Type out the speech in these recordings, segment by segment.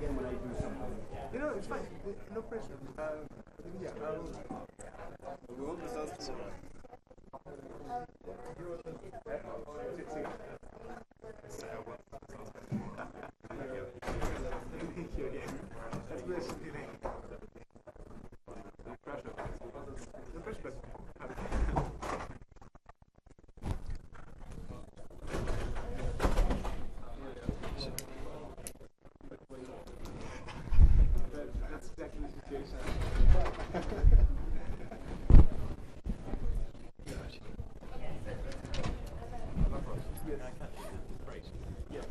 again when I do something. You know, it's fine. No pressure. Yeah, we want the sounds to Thank you again. That's bliss feeling. No pressure. No pressure, but that's exactly the situation. Yes.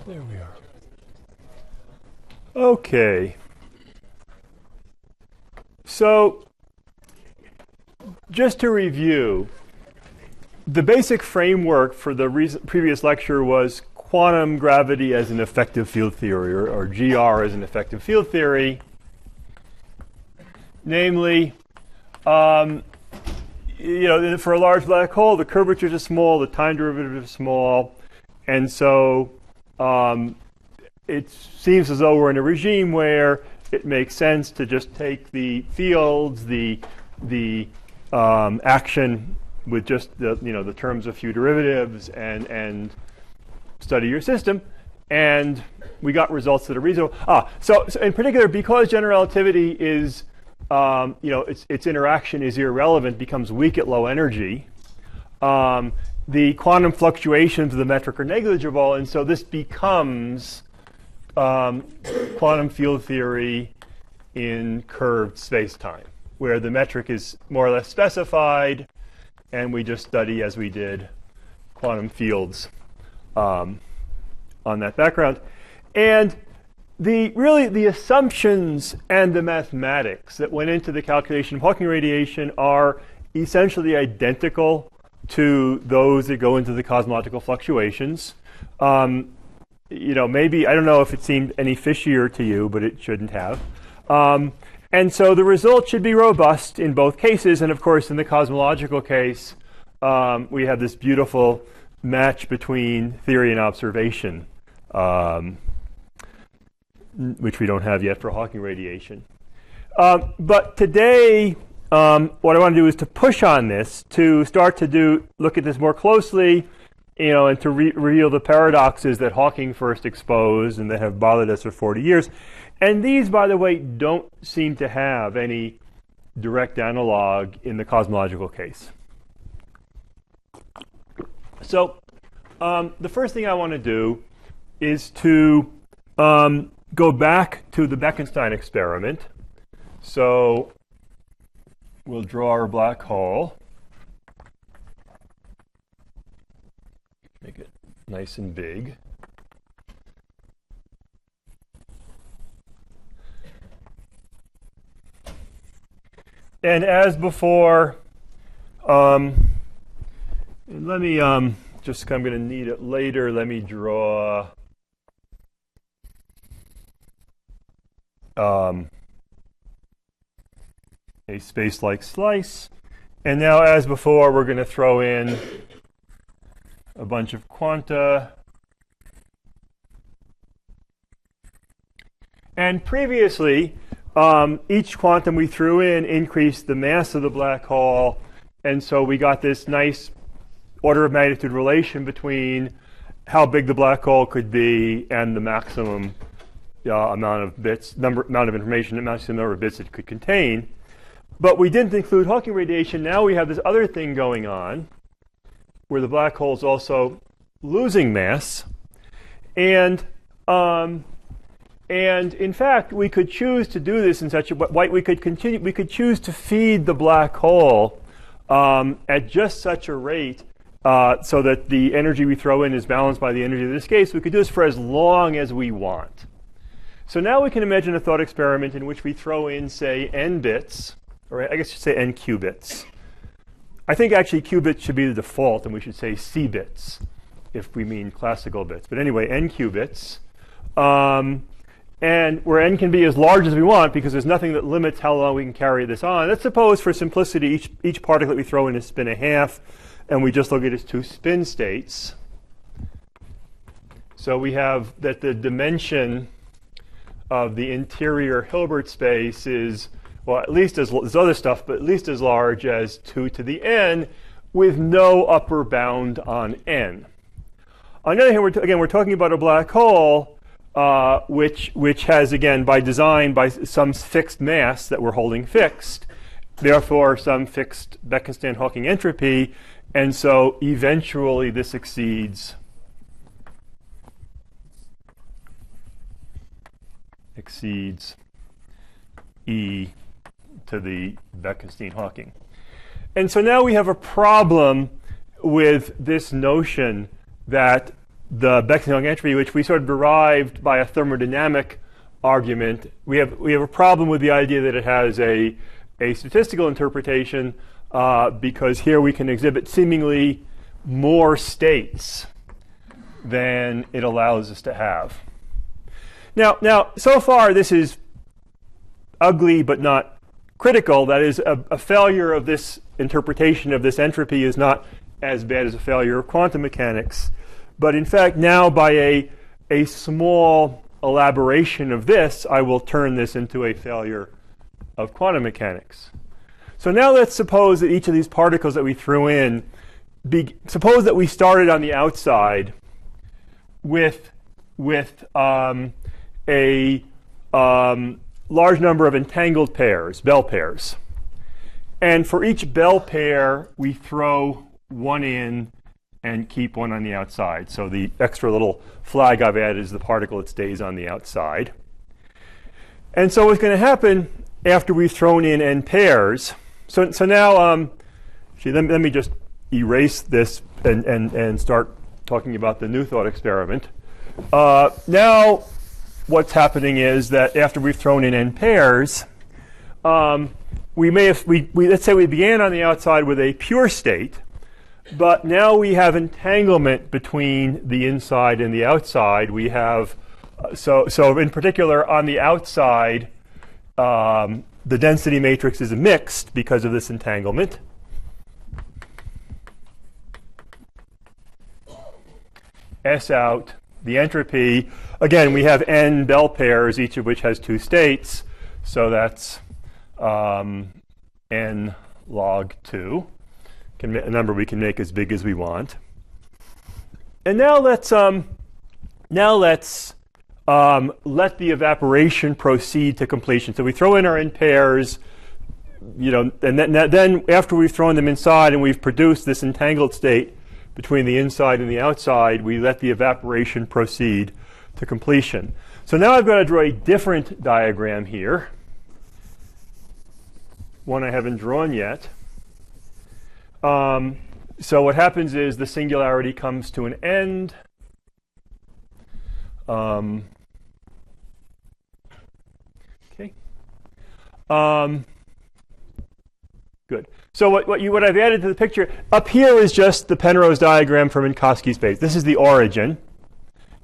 There we are. Okay. So, just to review, the basic framework for the previous lecture was quantum gravity as an effective field theory, or GR as an effective field theory. Namely, for a large black hole, the curvature is small, the time derivative is small, and so it seems as though we're in a regime where it makes sense to just take the fields, the action with just the terms of few derivatives and study your system, and we got results that are reasonable. So in particular, because general relativity is its interaction is irrelevant, becomes weak at low energy. The quantum fluctuations of the metric are negligible, and so this becomes quantum field theory in curved space-time, where the metric is more or less specified, and we just study, as we did, quantum fields on that background. And the assumptions and the mathematics that went into the calculation of Hawking radiation are essentially identical to those that go into the cosmological fluctuations. Maybe, I don't know if it seemed any fishier to you, but it shouldn't have. And so the result should be robust in both cases. And of course, in the cosmological case, we have this beautiful match between theory and observation, which we don't have yet for Hawking radiation. But today, what I want to do is to push on this, to start to look at this more closely, and to reveal the paradoxes that Hawking first exposed and that have bothered us for 40 years. And these, by the way, don't seem to have any direct analog in the cosmological case. So the first thing I want to do is to go back to the Bekenstein experiment. So we'll draw our black hole. Make it nice and big. And as before, let me I'm going to need it later. Let me draw a space-like slice. And now, as before, we're going to throw in a bunch of quanta. And previously, each quantum we threw in increased the mass of the black hole. And so we got this nice order of magnitude relation between how big the black hole could be and the maximum amount of bits, amount of information, the maximum number of bits it could contain. But we didn't include Hawking radiation. Now we have this other thing going on where the black hole is also losing mass. And in fact, we could choose to do this in such a way. We could choose to feed the black hole at just such a rate so that the energy we throw in is balanced by the energy of this case, we could do this for as long as we want. So now we can imagine a thought experiment in which we throw in, say, n bits, or I guess you should say n qubits. I think actually qubits should be the default, and we should say c bits if we mean classical bits. But anyway, n qubits. And where n can be as large as we want because there's nothing that limits how long we can carry this on. Let's suppose for simplicity each particle that we throw in is spin a half, and we just look at its two spin states. So we have that the dimension of the interior Hilbert space is, well, at least as there's other stuff, but at least as large as 2 to the n with no upper bound on n. On the other hand, we're talking about a black hole which has, again, by design, by some fixed mass that we're holding fixed, therefore some fixed Bekenstein-Hawking entropy, and so eventually this exceeds e to the Bekenstein-Hawking. And so now we have a problem with this notion that the Bekenstein-Hawking entropy, which we sort of derived by a thermodynamic argument, we have a problem with the idea that it has a statistical interpretation because here we can exhibit seemingly more states than it allows us to have. Now, so far this is ugly but not critical. That is, a failure of this interpretation of this entropy is not as bad as a failure of quantum mechanics. But in fact, now by a small elaboration of this, I will turn this into a failure of quantum mechanics. So now let's suppose that each of these particles that we threw in, suppose that we started on the outside with a large number of entangled pairs, Bell pairs. And for each Bell pair, we throw one in and keep one on the outside. So the extra little flag I've added is the particle that stays on the outside. And so what's going to happen after we've thrown in n pairs, so now let me just erase this and start talking about the new thought experiment. Now what's happening is that after we've thrown in n pairs, let's say we began on the outside with a pure state, but now we have entanglement between the inside and the outside. We have, so in particular on the outside, the density matrix is mixed because of this entanglement. S out, the entropy, again, we have n Bell pairs, each of which has two states. So that's n log 2. A number we can make as big as we want. And now let's let the evaporation proceed to completion. So we throw in our n pairs, and then after we've thrown them inside and we've produced this entangled state between the inside and the outside, we let the evaporation proceed to completion. So now I've got to draw a different diagram here, one I haven't drawn yet. So what happens is the singularity comes to an end. Okay. Good. So what I've added to the picture up here is just the Penrose diagram for Minkowski space. This is the origin.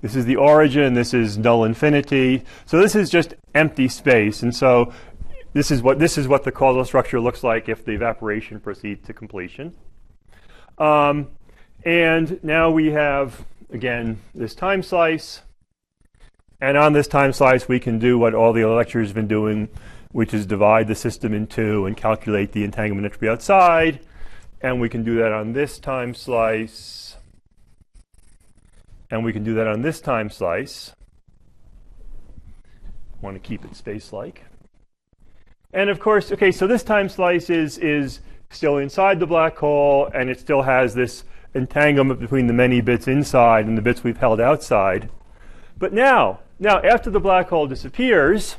This is the origin. This is null infinity. So this is just empty space, and so this is what the causal structure looks like if the evaporation proceeds to completion. And now we have, again, this time slice. And on this time slice, we can do what all the other lectures have been doing, which is divide the system in two and calculate the entanglement entropy outside. And we can do that on this time slice. And we can do that on this time slice. I want to keep it space-like. And of course, okay, so this time slice is still inside the black hole, and it still has this entanglement between the many bits inside and the bits we've held outside. But now after the black hole disappears,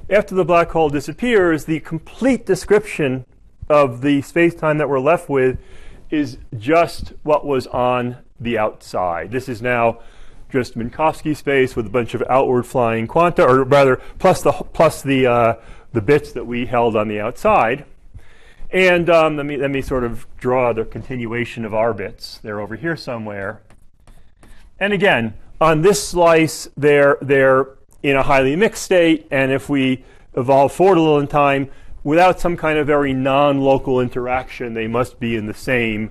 the complete description of the space-time that we're left with is just what was on the outside. This is now just Minkowski space with a bunch of outward flying quanta, or rather plus the bits that we held on the outside. And let me sort of draw the continuation of our bits. They're over here somewhere. And again, on this slice, they're in a highly mixed state, and if we evolve forward a little in time, without some kind of very non-local interaction, they must be in the same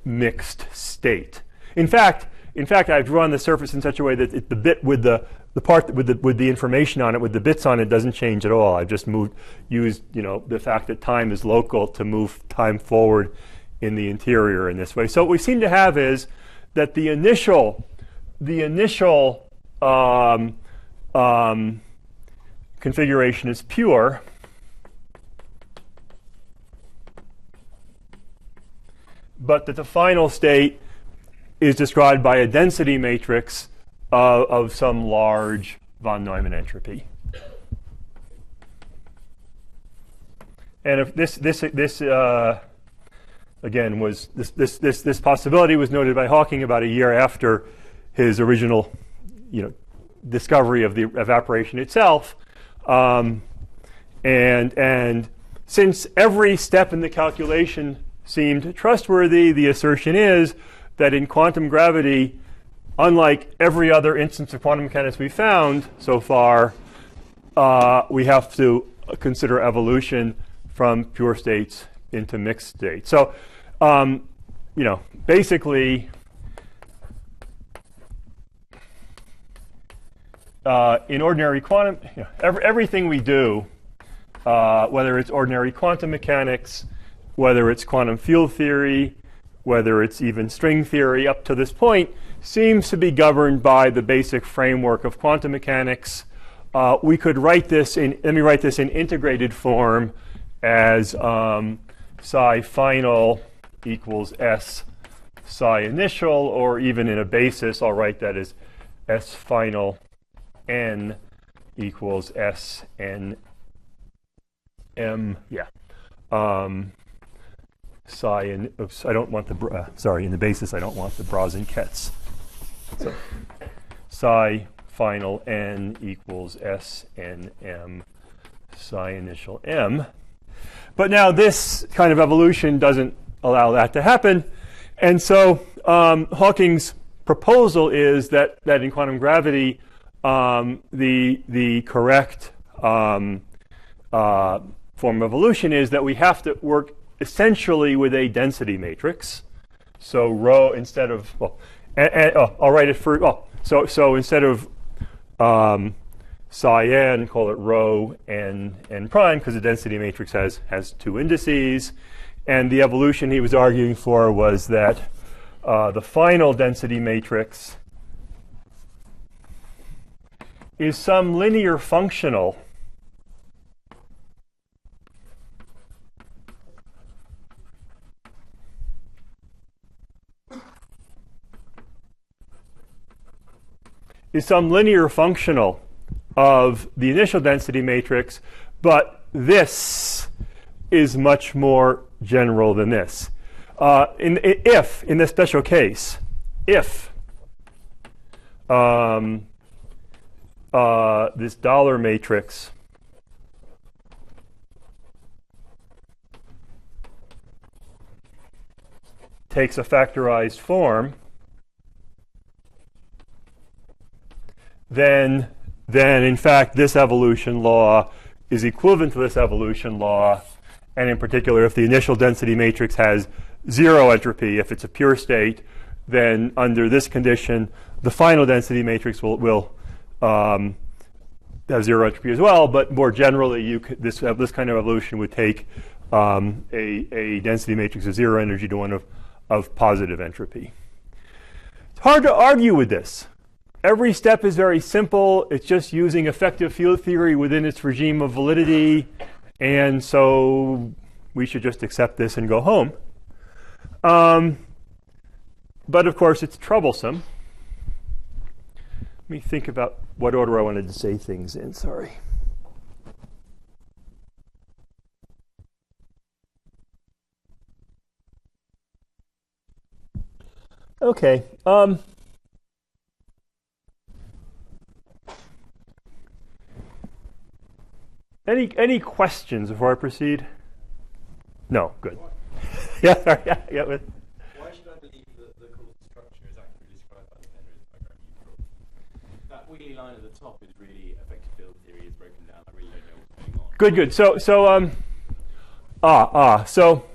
mixed state. In fact, I've drawn the surface in such a way that the bit with the part with the information on it, with the bits on it, doesn't change at all. I've just used the fact that time is local to move time forward in the interior in this way. So what we seem to have is that the initial configuration is pure, but that the final state is described by a density matrix of some large von Neumann entropy. And if this possibility was noted by Hawking about a year after his original, discovery of the evaporation itself, and since every step in the calculation seemed trustworthy, the assertion is that in quantum gravity, unlike every other instance of quantum mechanics we found so far, we have to consider evolution from pure states into mixed states. So, basically, in ordinary quantum, everything we do, whether it's ordinary quantum mechanics, whether it's quantum field theory, whether it's even string theory up to this point, seems to be governed by the basic framework of quantum mechanics. We could write this let me write this in integrated form as psi final equals S psi initial, or even in a basis, I'll write that as S final n equals S n m, psi, and oops, I don't want the, in the basis I don't want the bras and kets. So psi final n equals S n m psi initial m. But now this kind of evolution doesn't allow that to happen. And so Hawking's proposal is that in quantum gravity, the correct form of evolution is that we have to work essentially with a density matrix. So rho instead of, I'll write it for, so instead of psi n, call it rho n prime, because the density matrix has two indices. And the evolution he was arguing for was that the final density matrix is some linear functional of the initial density matrix, but this is much more general than this. If, in this special case, if this dollar matrix takes a factorized form, then in fact this evolution law is equivalent to this evolution law, and in particular if the initial density matrix has zero entropy, if it's a pure state, then under this condition the final density matrix will have zero entropy as well. But more generally, this kind of evolution would take a density matrix of zero energy to one of positive entropy. It's hard to argue with this. Every step is very simple. It's just using effective field theory within its regime of validity, and so we should just accept this and go home. But of course, it's troublesome. Let me think about what order I wanted to say things in. Sorry. Okay. Any questions before I proceed? No. Good. Yeah. Sorry. Yeah. Why should I believe that the causal structure is accurately described by the Penrose diagram you drew? That wheelie line at the top is really effective field theory is broken down. I really don't know what's going on. Good. So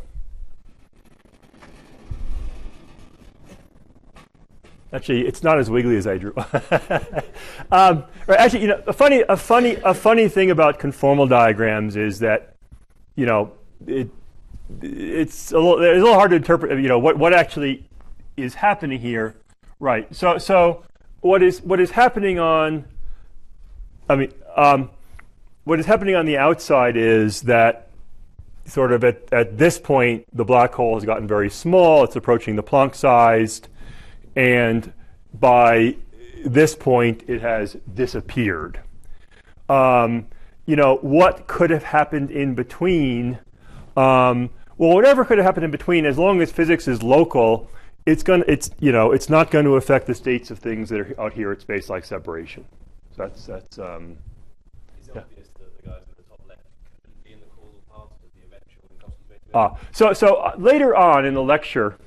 actually, it's not as wiggly as I drew. Right, actually, a funny thing about conformal diagrams is that, it's a little hard to interpret. What actually is happening here, right? So what is happening on? What is happening on the outside is that sort of at this point the black hole has gotten very small. It's approaching the Planck sized. And by this point, it has disappeared. What could have happened in between? Whatever could have happened in between, as long as physics is local, it's not going to affect the states of things that are out here at space-like separation. So that's. Is it obvious that the guys at the top left couldn't be in the causal path of the eventual concentrated? So later on in the lecture,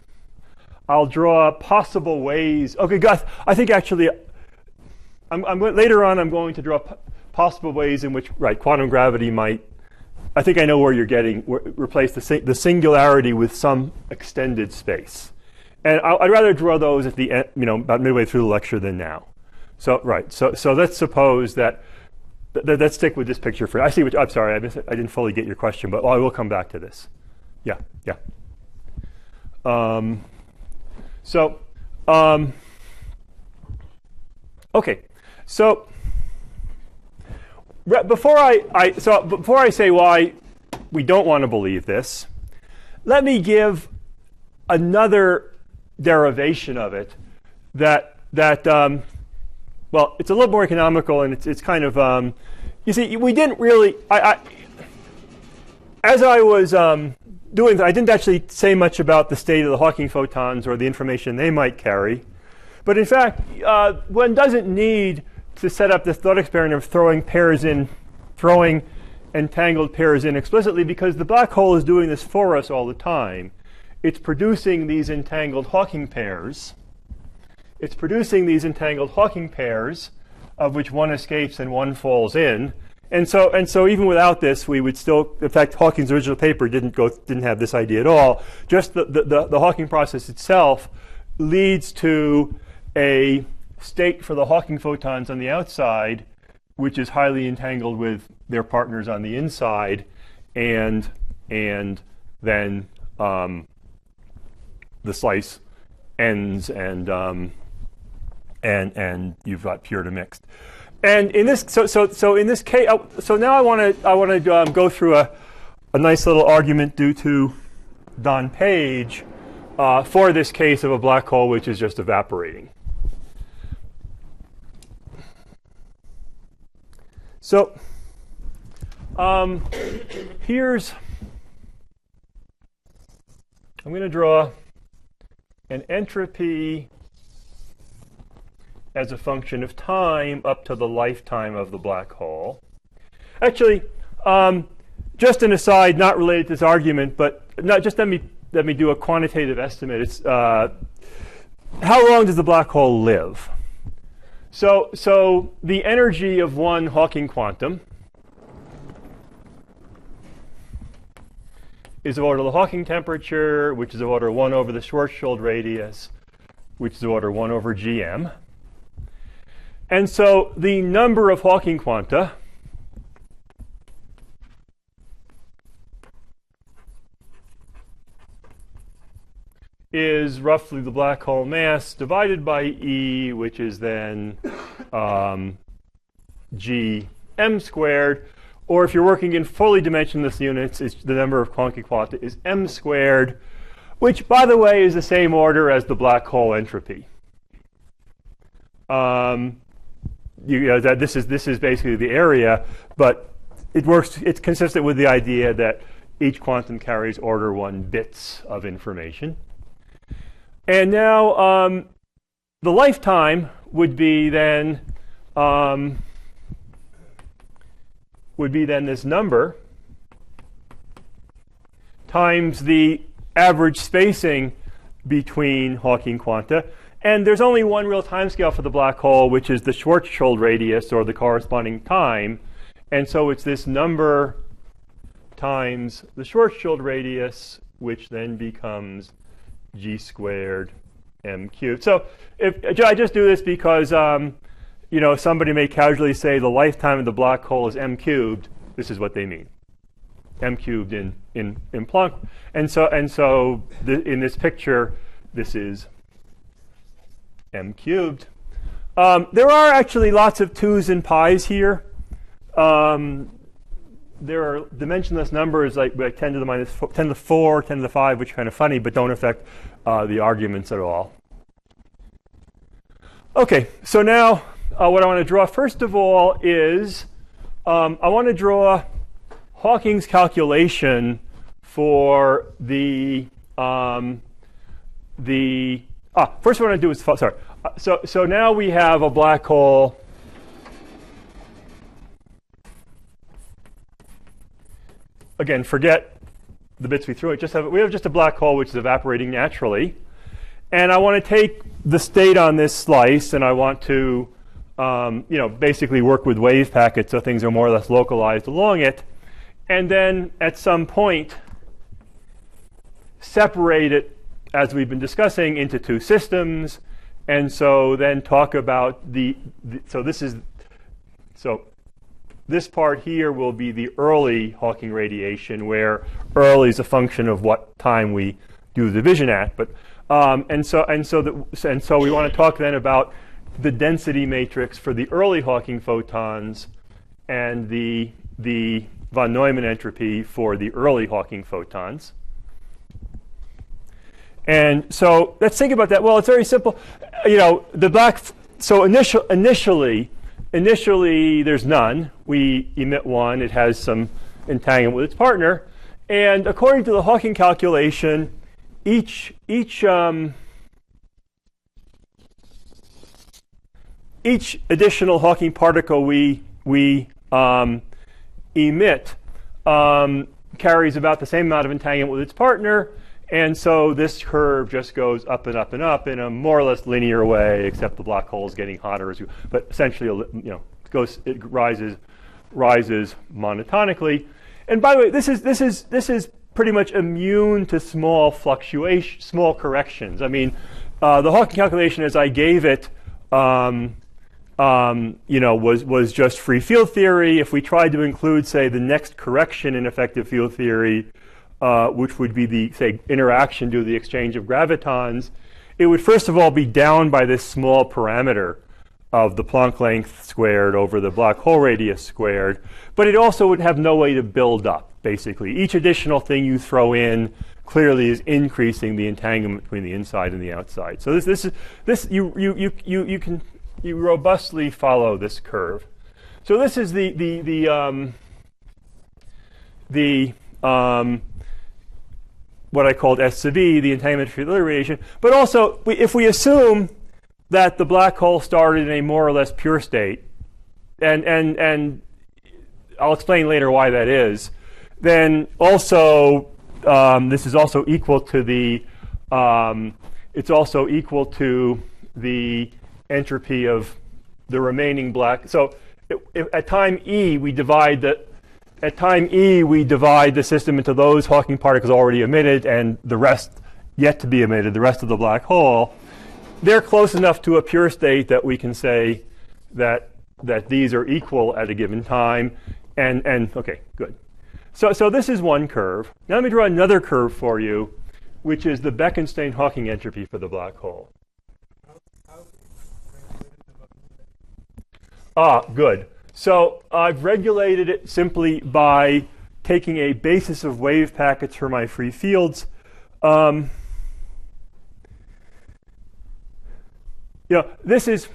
I'll draw possible ways. Okay, guys, I think actually, later on I'm going to draw possible ways in which quantum gravity might. I think I know where you're getting. Replace the singularity with some extended space, and I'd rather draw those at the end, about midway through the lecture than now. So So let's suppose that. Let's stick with this picture for. I see. I'm sorry, I didn't fully get your question, but I will come back to this. Yeah. Okay. So before I say why we don't want to believe this, let me give another derivation of it that it's a little more economical, and it's kind of you see, we didn't really as I was doing that, I didn't actually say much about the state of the Hawking photons or the information they might carry. But in fact, one doesn't need to set up this thought experiment of throwing entangled pairs in explicitly, because the black hole is doing this for us all the time. It's producing these entangled Hawking pairs. Of which one escapes and one falls in. And so even without this, we would still, in fact, Hawking's original paper didn't have this idea at all. Just the Hawking process itself leads to a state for the Hawking photons on the outside, which is highly entangled with their partners on the inside, and then the slice ends, and you've got pure to mixed. And in this, so in this case, so now I want to go through a nice little argument due to Don Page for this case of a black hole which is just evaporating. So here's, I'm going to draw an entropy as a function of time up to the lifetime of the black hole. Actually, just an aside, not related to this argument, but just let me do a quantitative estimate. It's how long does the black hole live? So the energy of one Hawking quantum is of order the Hawking temperature, which is of order 1 over the Schwarzschild radius, which is of order 1 over gm. And so the number of Hawking quanta is roughly the black hole mass divided by E, which is then gm squared. Or if you're working in fully dimensionless units, it's the number of Hawking quanta is m squared, which, by the way, is the same order as the black hole entropy. That this is basically the area, but it works. It's consistent with the idea that each quantum carries order 1 bits of information. And now the lifetime would be then this number times the average spacing between Hawking quanta. And there's only one real timescale for the black hole, which is the Schwarzschild radius, or the corresponding time. And so it's this number times the Schwarzschild radius, which then becomes g squared m cubed. So I just do this because somebody may casually say the lifetime of the black hole is m cubed. This is what they mean. M cubed in Planck. And so in this picture, this is m cubed. There are actually lots of 2's and pi's here. There are dimensionless numbers like 10 to the minus 10 to the 4, 10 to the 5, which are kind of funny, but don't affect the arguments at all. Okay, so now what I want to draw first of all is I want to draw Hawking's calculation for first what I want to do is so now we have a black hole. Again, forget the bits we threw. We have just a black hole which is evaporating naturally, and I want to take the state on this slice, and I want to basically work with wave packets so things are more or less localized along it, and then at some point separate it, as we've been discussing, into two systems, and so then talk about this part here will be the early Hawking radiation, where early is a function of what time we do the division at. But and so we want to talk then about the density matrix for the early Hawking photons and the von Neumann entropy for the early Hawking photons. And so let's think about that. Well, it's very simple. So initially there's none. We emit one. It has some entanglement with its partner. And according to the Hawking calculation, each additional Hawking particle we emit carries about the same amount of entanglement with its partner. And so this curve just goes up and up and up in a more or less linear way, except the black hole is getting hotter as you. But essentially, it rises monotonically. And by the way, this is pretty much immune to small fluctuations, small corrections. I mean, the Hawking calculation as I gave it, was just free field theory. If we tried to include, say, the next correction in effective field theory, which would be the, say, interaction due to the exchange of gravitons, it would first of all be down by this small parameter of the Planck length squared over the black hole radius squared, but it also would have no way to build up, basically. Each additional thing you throw in clearly is increasing the entanglement between the inside and the outside. So you robustly follow this curve. So this is what I called S sub E, the entanglement for the radiation. But also, if we assume that the black hole started in a more or less pure state, and I'll explain later why that is, then also this is also equal to the entropy of the remaining black. So at time E we divide the system into those Hawking particles already emitted and the rest yet to be emitted, the rest of the black hole. They're close enough to a pure state that we can say that these are equal at a given time. And okay, good. So this is one curve. Now let me draw another curve for you, which is the Bekenstein-Hawking entropy for the black hole. Good. So I've regulated it simply by taking a basis of wave packets for my free fields. This is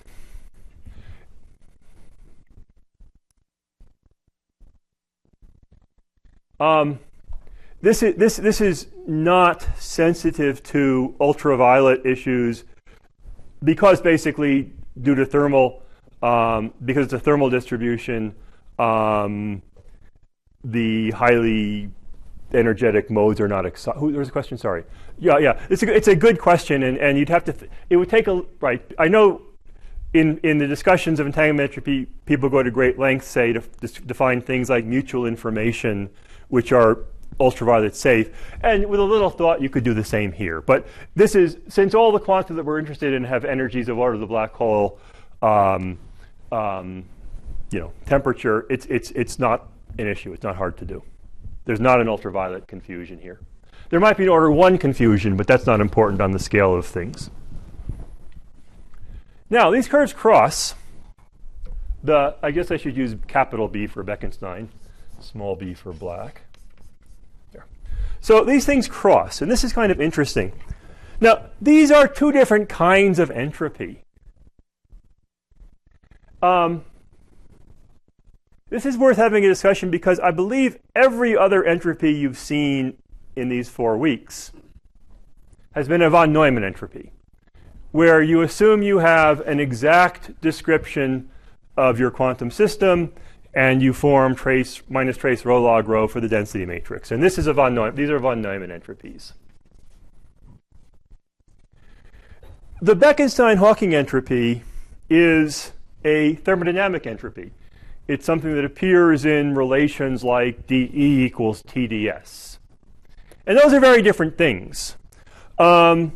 this is not sensitive to ultraviolet issues because basically due to thermal, because it's a thermal distribution, the highly energetic modes are not excited. There was a question, sorry. Yeah, it's a good question, and you'd have to, it would take a, right, I know in the discussions of entanglement entropy, people go to great lengths, say, to define things like mutual information, which are ultraviolet safe, and with a little thought, you could do the same here. But this is, since all the quanta that we're interested in have energies of order of the black hole, temperature, it's not an issue. It's not hard to do. There's not an ultraviolet confusion here. There might be an order 1 confusion, but that's not important on the scale of things. Now, these curves cross. I guess I should use capital B for Bekenstein, small b for black. There. So these things cross, and this is kind of interesting. Now, these are two different kinds of entropy. This is worth having a discussion because I believe every other entropy you've seen in these 4 weeks has been a von Neumann entropy, where you assume you have an exact description of your quantum system and you form trace minus trace rho log rho for the density matrix. And this is a von Neumann, these are von Neumann entropies. The Bekenstein-Hawking entropy is a thermodynamic entropy. It's something that appears in relations like dE equals TdS. And those are very different things. The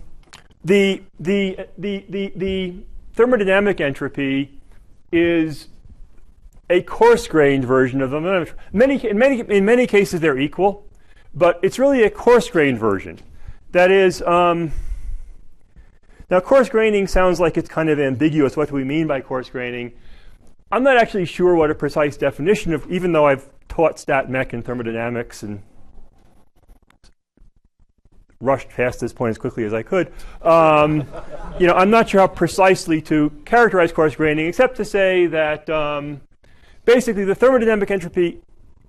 thermodynamic entropy is a coarse-grained version of them. In many cases, they're equal, but it's really a coarse-grained version. That is, now coarse graining sounds like it's kind of ambiguous. What do we mean by coarse graining? I'm not actually sure what a precise definition of, even though I've taught stat mech and thermodynamics and rushed past this point as quickly as I could. I'm not sure how precisely to characterize coarse graining, except to say that basically the thermodynamic entropy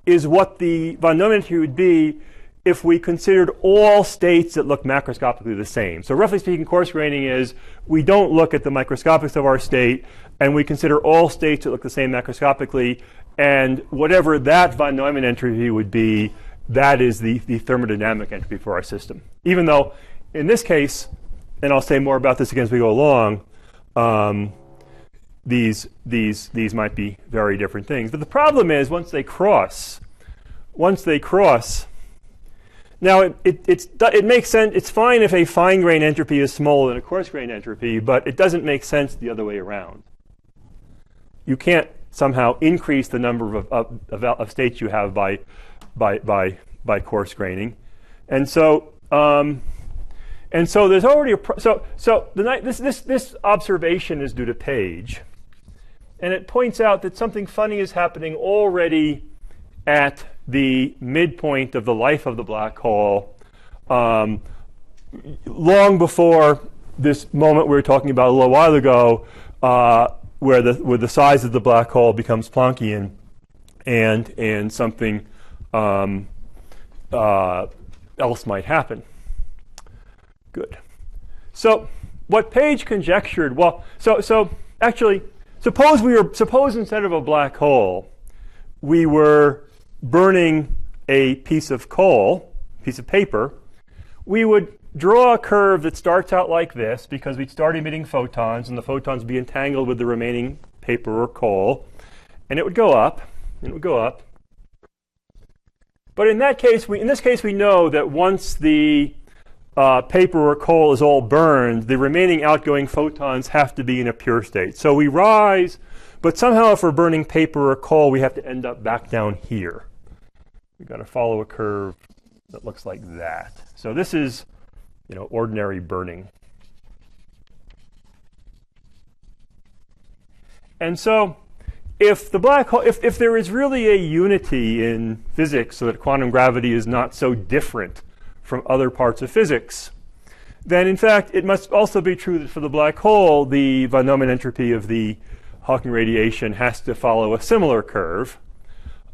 is what the von Neumann entropy would be if we considered all states that look macroscopically the same. So roughly speaking, coarse graining is we don't look at the microscopics of our state, and we consider all states that look the same macroscopically, and whatever that von Neumann entropy would be, that is the thermodynamic entropy for our system. Even though in this case, and I'll say more about this again as we go along, these might be very different things. But the problem is once they cross, now it makes sense. It's fine if a fine-grained entropy is smaller than a coarse-grained entropy, but it doesn't make sense the other way around. You can't somehow increase the number of states you have by coarse graining, and so there's already this observation is due to Page, and it points out that something funny is happening already at the midpoint of the life of the black hole, long before this moment we were talking about a little while ago, where the size of the black hole becomes Planckian, and something else might happen. Good. So what Page conjectured, well, so actually, suppose instead of a black hole, we were burning a piece of coal, piece of paper, we would draw a curve that starts out like this because we'd start emitting photons, and the photons would be entangled with the remaining paper or coal, and it would go up, and it would go up. But in this case, we know that once the paper or coal is all burned, the remaining outgoing photons have to be in a pure state. So we rise, but somehow if we're burning paper or coal, we have to end up back down here. We've got to follow a curve that looks like that. So this is, ordinary burning. And so if the black hole, if there is really a unity in physics so that quantum gravity is not so different from other parts of physics, then in fact it must also be true that for the black hole, the von Neumann entropy of the Hawking radiation has to follow a similar curve.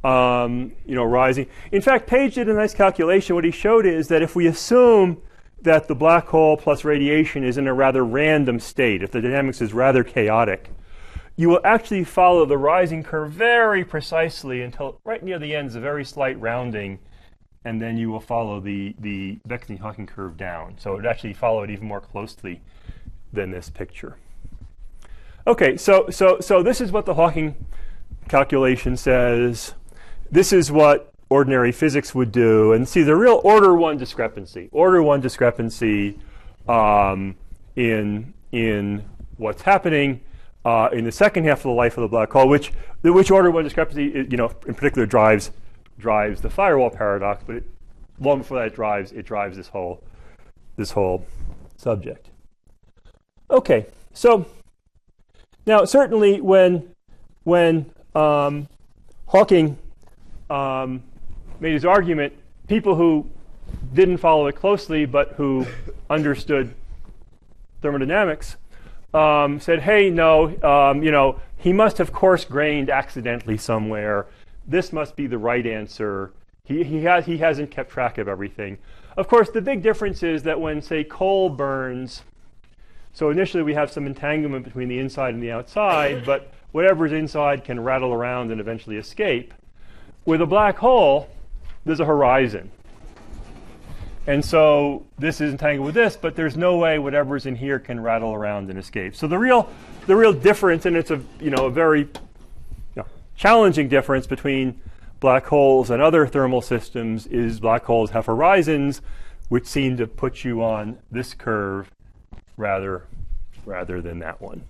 rising. In fact, Page did a nice calculation. What he showed is that if we assume that the black hole plus radiation is in a rather random state, if the dynamics is rather chaotic, you will actually follow the rising curve very precisely until right near the end is a very slight rounding, and then you will follow the Beck-Hawking curve down. So it would actually follow it even more closely than this picture. Okay, so this is what the Hawking calculation says. This is what ordinary physics would do. And see, the real order one discrepancy in what's happening in the second half of the life of the black hole, which order one discrepancy, in particular drives the firewall paradox, but long before that it drives this whole subject. Okay, so now certainly when Hawking made his argument, people who didn't follow it closely but who understood thermodynamics said, hey, no, he must have coarse-grained accidentally somewhere. This must be the right answer. He hasn't kept track of everything. Of course, the big difference is that when, say, coal burns, so initially we have some entanglement between the inside and the outside, but whatever's inside can rattle around and eventually escape. With a black hole, there's a horizon. And so this is entangled with this, but there's no way whatever's in here can rattle around and escape. So the real difference, and it's a very challenging difference between black holes and other thermal systems, is black holes have horizons which seem to put you on this curve rather than that one.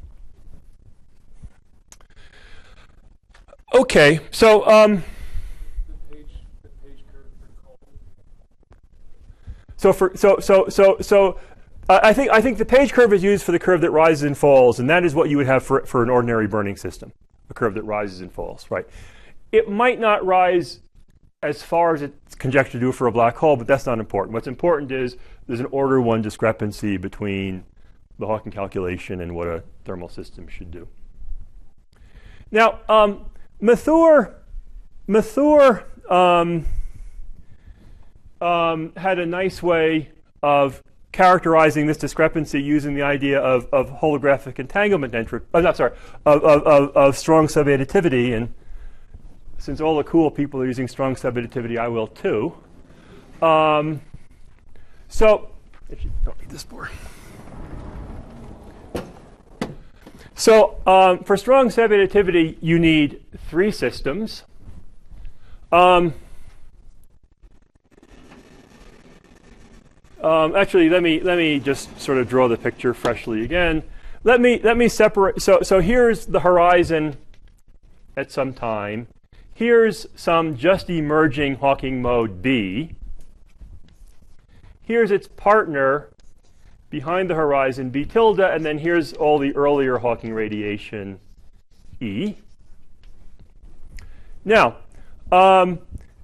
Okay, so I think the Page curve is used for the curve that rises and falls, and that is what you would have for an ordinary burning system, a curve that rises and falls, right? It might not rise as far as it's conjectured to do for a black hole, but that's not important. What's important is there's an order one discrepancy between the Hawking calculation and what a thermal system should do. Now, Mathur had a nice way of characterizing this discrepancy using the idea of holographic entanglement entropy. Of strong sub-additivity. And since all the cool people are using strong sub-additivity, I will too. So, if you don't need this board. So, for strong sub-additivity, you need three systems. Actually, let me just sort of draw the picture freshly again. Let me separate. So here's the horizon at some time. Here's some just emerging Hawking mode B. Here's its partner behind the horizon, B tilde, and then here's all the earlier Hawking radiation, E. Now,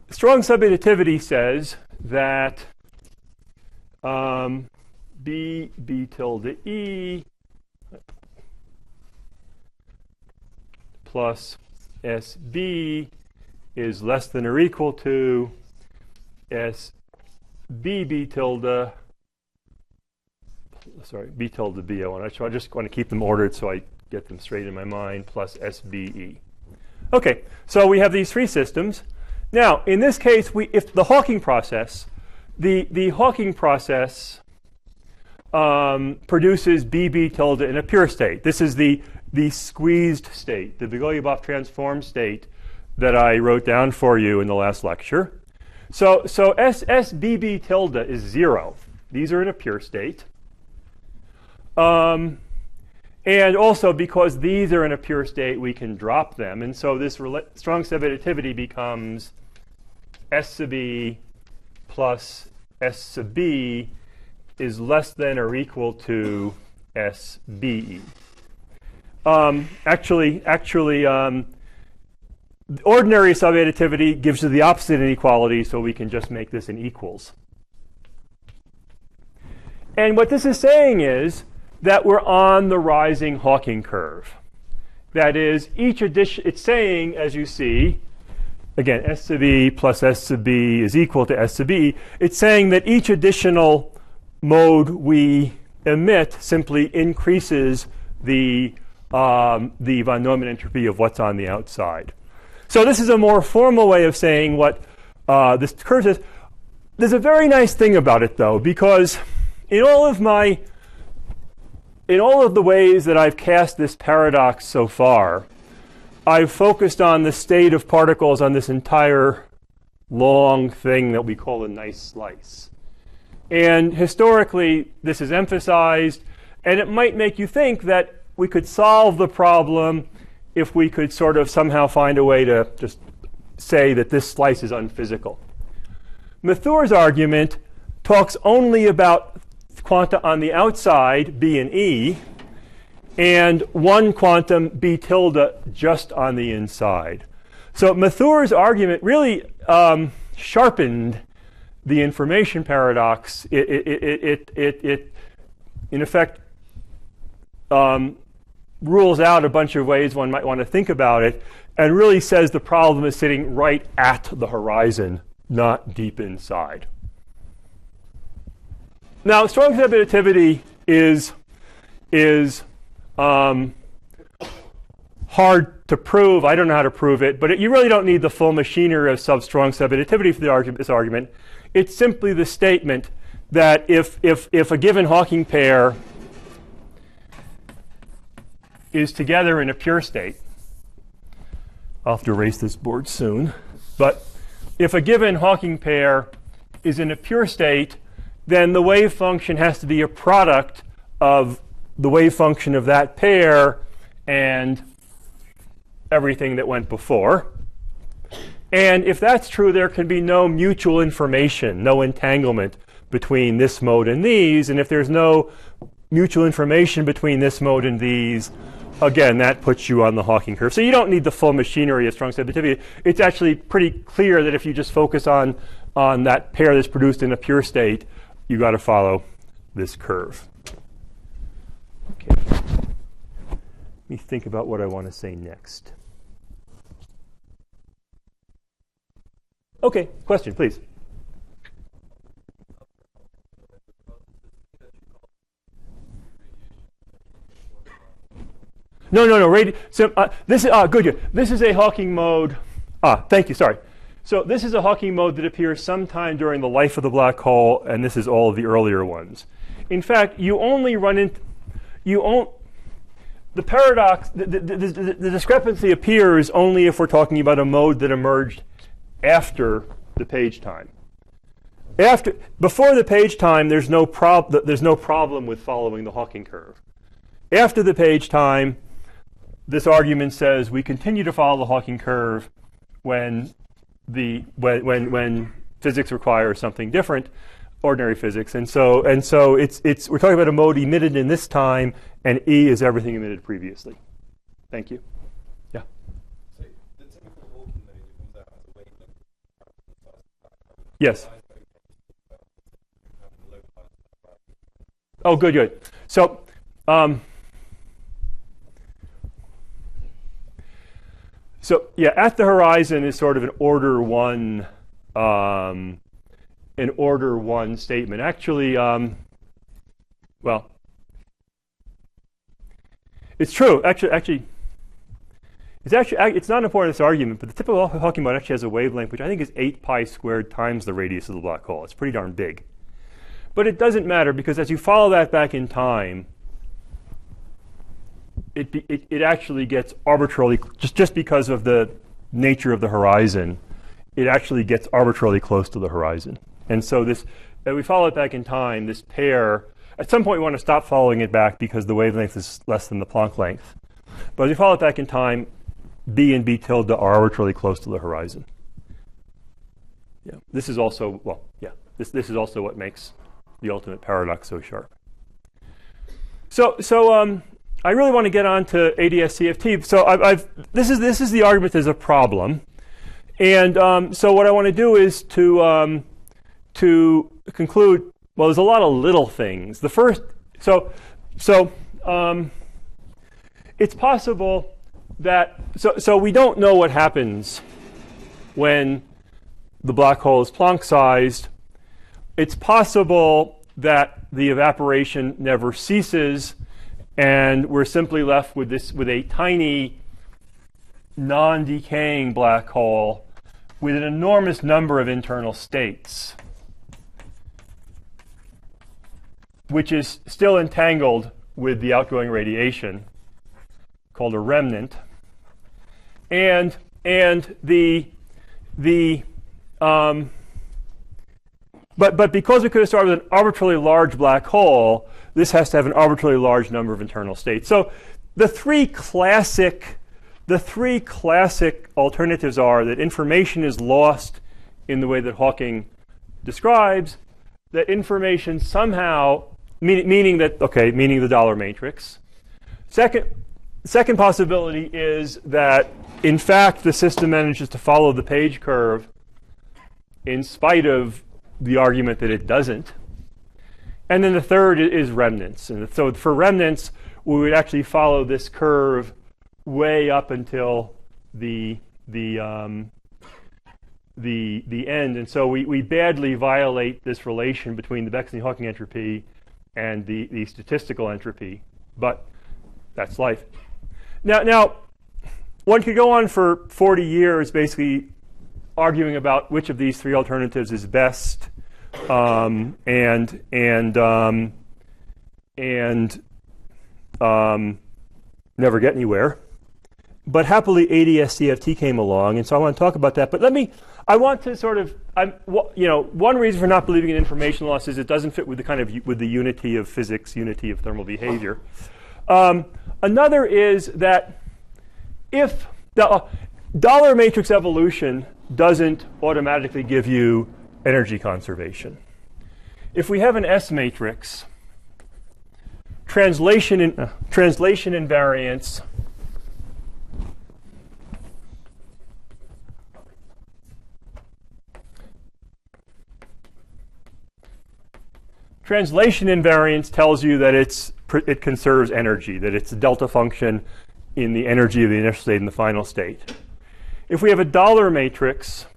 strong sub-additivity says that B tilde E plus SB is less than or equal to B tilde, B tilde B. I just want to keep them ordered so I get them straight in my mind, plus SBE. Okay, so we have these three systems. Now, in this case, if the Hawking process, the Hawking process produces BB tilde in a pure state. This is the squeezed state, the Begolyubov transform state that I wrote down for you in the last lecture. So SBB tilde is 0. These are in a pure state. And also, because these are in a pure state, we can drop them. And so this strong sub-additivity becomes S sub E plus S sub B is less than or equal to SBE. Actually, ordinary sub-additivity gives you the opposite inequality, so we can just make this an equals. And what this is saying is that we're on the rising Hawking curve. That is, each addition, it's saying, as you see, again, S sub E plus S sub B is equal to S sub E, it's saying that each additional mode we emit simply increases the von Neumann entropy of what's on the outside. So this is a more formal way of saying what this curve is. There's a very nice thing about it, though, because in all of the ways that I've cast this paradox so far, I've focused on the state of particles on this entire long thing that we call a nice slice. And historically, this is emphasized, and it might make you think that we could solve the problem if we could sort of somehow find a way to just say that this slice is unphysical. Mathure's argument talks only about quanta on the outside, B and E, and one quantum, B tilde, just on the inside. So Mathure's argument really sharpened the information paradox. It in effect, rules out a bunch of ways one might want to think about it, and really says the problem is sitting right at the horizon, not deep inside. Now, strong sub-additivity is hard to prove. I don't know how to prove it, but you really don't need the full machinery of strong sub-additivity for this argument. It's simply the statement that if a given Hawking pair is together in a pure state, I'll have to erase this board soon, but if a given Hawking pair is in a pure state, then the wave function has to be a product of the wave function of that pair and everything that went before. And if that's true, there can be no mutual information, no entanglement between this mode and these. And if there's no mutual information between this mode and these, again, that puts you on the Hawking curve. So you don't need the full machinery of strong sub-additivity. It's actually pretty clear that if you just focus on that pair that's produced in a pure state, you got to follow this curve. Okay. Let me think about what I want to say next. Okay, question, please. No. This is good. This is a Hawking mode. Thank you. Sorry. So this is a Hawking mode that appears sometime during the life of the black hole, and this is all of the earlier ones. In fact, you only run into the paradox. The discrepancy appears only if we're talking about a mode that emerged after the page time. Before the page time, there's no problem with following the Hawking curve. After the page time, this argument says we continue to follow the Hawking curve when physics requires something different, ordinary physics, and so we're talking about a mode emitted in this time, and E is everything emitted previously. Thank you. Yeah. So the typical Hawking mode comes out as a wavelength. Yes. Oh, good. So. So yeah, at the horizon is sort of an order one statement. Actually, well, it's true. Actually, it's not important in this argument, but the typical Hawking mode actually has a wavelength which I think is 8 pi squared times the radius of the black hole. It's pretty darn big. But it doesn't matter because as you follow that back in time, it actually gets arbitrarily, just because of the nature of the horizon, it actually gets arbitrarily close to the horizon. And so as we follow it back in time, this pair, at some point we want to stop following it back because the wavelength is less than the Planck length. But as we follow it back in time, B and B tilde are arbitrarily close to the horizon. Yeah. This is also, well, yeah, this is also what makes the ultimate paradox so sharp. So I really want to get on to ADS-CFT. So this is the argument as a problem, and so what I want to do is to conclude. Well, there's a lot of little things. The first, it's possible that so we don't know what happens when the black hole is Planck-sized. It's possible that the evaporation never ceases, and we're simply left with a tiny non-decaying black hole with an enormous number of internal states, which is still entangled with the outgoing radiation, called a remnant. But because we could have started with an arbitrarily large black hole, this has to have an arbitrarily large number of internal states. So the three classic alternatives are that information is lost in the way that Hawking describes, that information somehow, meaning the dollar matrix. Second possibility is that, in fact, the system manages to follow the Page curve in spite of the argument that it doesn't. And then the third is remnants. And so for remnants, we would actually follow this curve way up until the end. And so we badly violate this relation between the Beck-Hawking entropy and the statistical entropy. But that's life. Now, one could go on for 40 years basically arguing about which of these three alternatives is best, never get anywhere. But happily, ADS-CFT came along, and so I want to talk about that. But I want to sort of, one reason for not believing in information loss is it doesn't fit with the unity of physics, unity of thermal behavior. Another is that if the dollar matrix evolution doesn't automatically give you energy conservation. If we have an S matrix, translation invariance tells you that it conserves energy, that it's a delta function in the energy of the initial state and the final state. If we have a dollar matrix,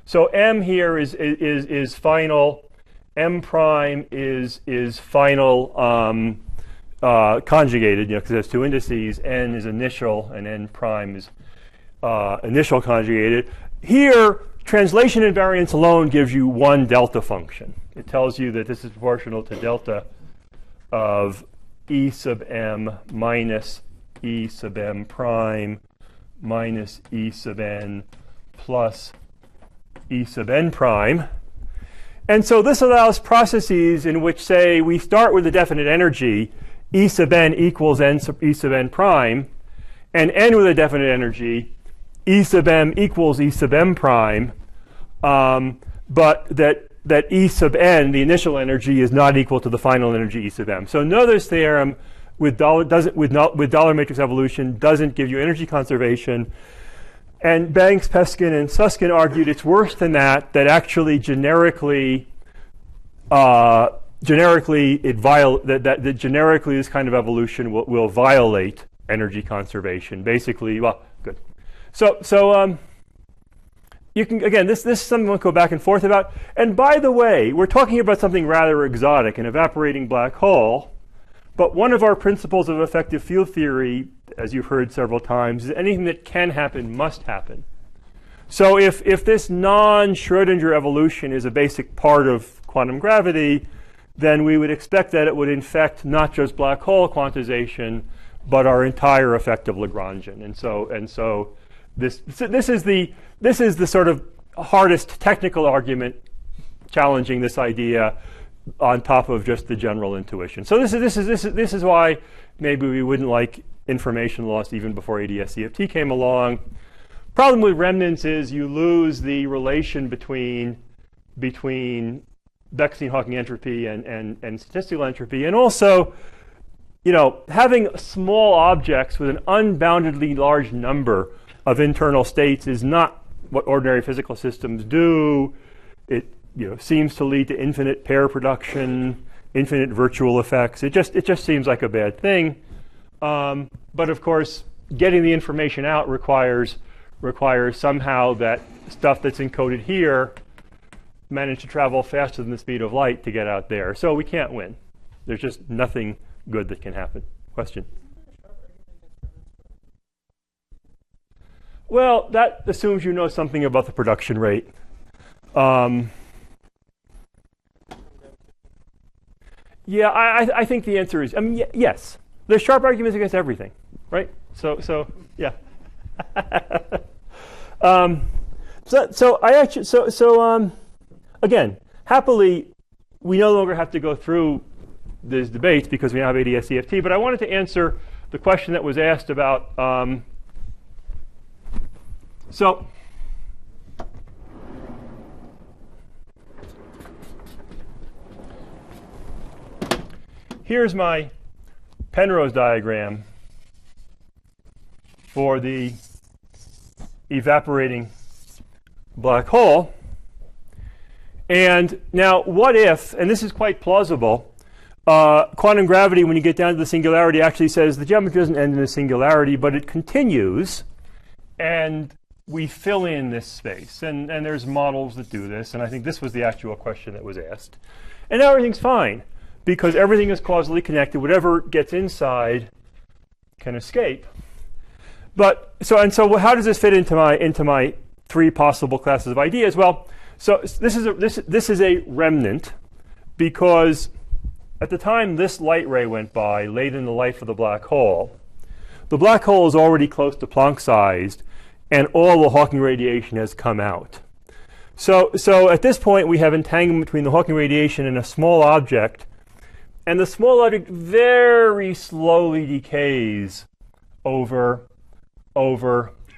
so M here is final, M prime is final conjugated, because it has two indices. N is initial, and N prime is initial conjugated. Here, translation invariance alone gives you one delta function. It tells you that this is proportional to delta of E sub M minus E sub M prime minus E sub N plus E sub N prime. And so this allows processes in which, say, we start with a definite energy, E sub N equals E sub N prime, and N with a definite energy, E sub M equals E sub M prime, but that E sub N, the initial energy, is not equal to the final energy E sub M. So Noether's theorem with dollar matrix evolution doesn't give you energy conservation. And Banks, Peskin, and Susskind argued it's worse than that. That actually generically this kind of evolution will violate energy conservation. Basically, well, good. So you can, again, this is something we'll go back and forth about. And by the way, we're talking about something rather exotic, an evaporating black hole. But one of our principles of effective field theory, as you've heard several times, is anything that can happen must happen. So if this non-Schrödinger evolution is a basic part of quantum gravity, then we would expect that it would infect not just black hole quantization, but our entire effective Lagrangian. And so this is the sort of hardest technical argument challenging this idea, on top of just the general intuition. So this is why maybe we wouldn't like information loss even before ADS-CFT came along. Problem with remnants is you lose the relation between Beck-Hawking entropy and statistical entropy, and also, having small objects with an unboundedly large number of internal states is not what ordinary physical systems do. It seems to lead to infinite pair production, infinite virtual effects. It just seems like a bad thing. But of course, getting the information out requires requires somehow that stuff that's encoded here manage to travel faster than the speed of light to get out there. So we can't win. There's just nothing good that can happen. Question? Well, that assumes you know something about the production rate. Yeah, I think the answer is, yes. There's sharp arguments against everything, right? So yeah. Again, happily, we no longer have to go through these debates because we now have ADS-CFT, but I wanted to answer the question that was asked about, here's my Penrose diagram for the evaporating black hole. And now, what if, and this is quite plausible, quantum gravity, when you get down to the singularity, actually says the geometry doesn't end in a singularity, but it continues, and we fill in this space. And there's models that do this, and I think this was the actual question that was asked. And now everything's fine, because everything is causally connected. Whatever gets inside can escape. But so how does this fit into my three possible classes of ideas? Well, so this is a remnant, because at the time this light ray went by, late in the life of the black hole is already close to Planck sized, and all the Hawking radiation has come out. So at this point we have entanglement between the Hawking radiation and a small object, and the small object very slowly decays over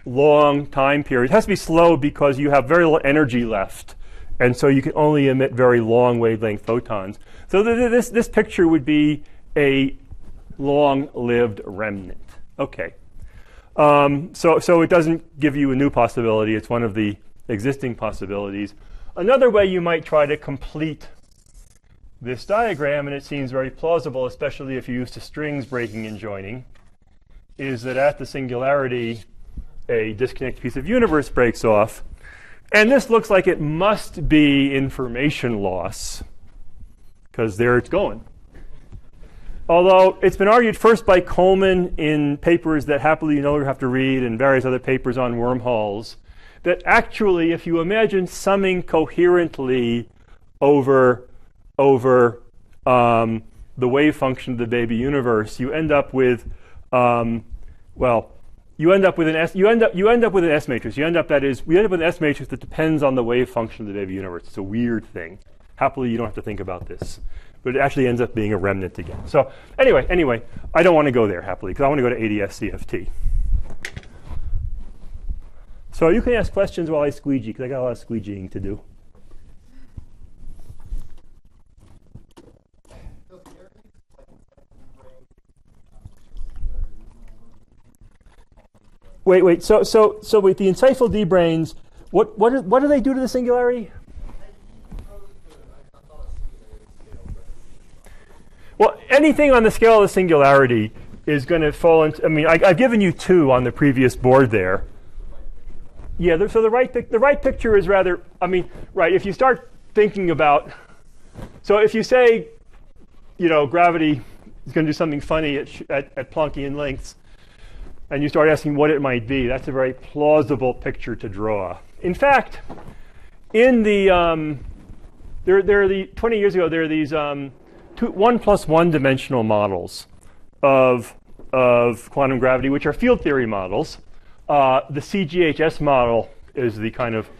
long time periods. It has to be slow because you have very little energy left, and so you can only emit very long wavelength photons. So this picture would be a long-lived remnant. Okay. So it doesn't give you a new possibility. It's one of the existing possibilities. Another way you might try to complete this diagram, and it seems very plausible, especially if you use the strings breaking and joining, is that at the singularity, a disconnected piece of universe breaks off. And this looks like it must be information loss, because there it's going. Although it's been argued first by Coleman in papers that happily you no longer have to read, and various other papers on wormholes, that actually if you imagine summing coherently over the wave function of the baby universe, you end up with you end up with an S matrix. We end up with an S matrix that depends on the wave function of the baby universe. It's a weird thing. Happily, you don't have to think about this, but it actually ends up being a remnant again. So anyway, I don't want to go there happily because I want to go to ADS-CFT. So you can ask questions while I squeegee, because I got a lot of squeegeeing to do. Wait. So wait. The insightful D brains. What do they do to the singularity? Well, anything on the scale of the singularity is going to fall into. I mean, I've given you two on the previous board there. Yeah. So the right picture is rather. I mean, right. If you start thinking about. So if you say, gravity is going to do something funny at Planckian lengths, and you start asking what it might be, that's a very plausible picture to draw. In fact, in the 20 years ago, there are these 1+1 dimensional models of quantum gravity, which are field theory models. The CGHS model is the kind of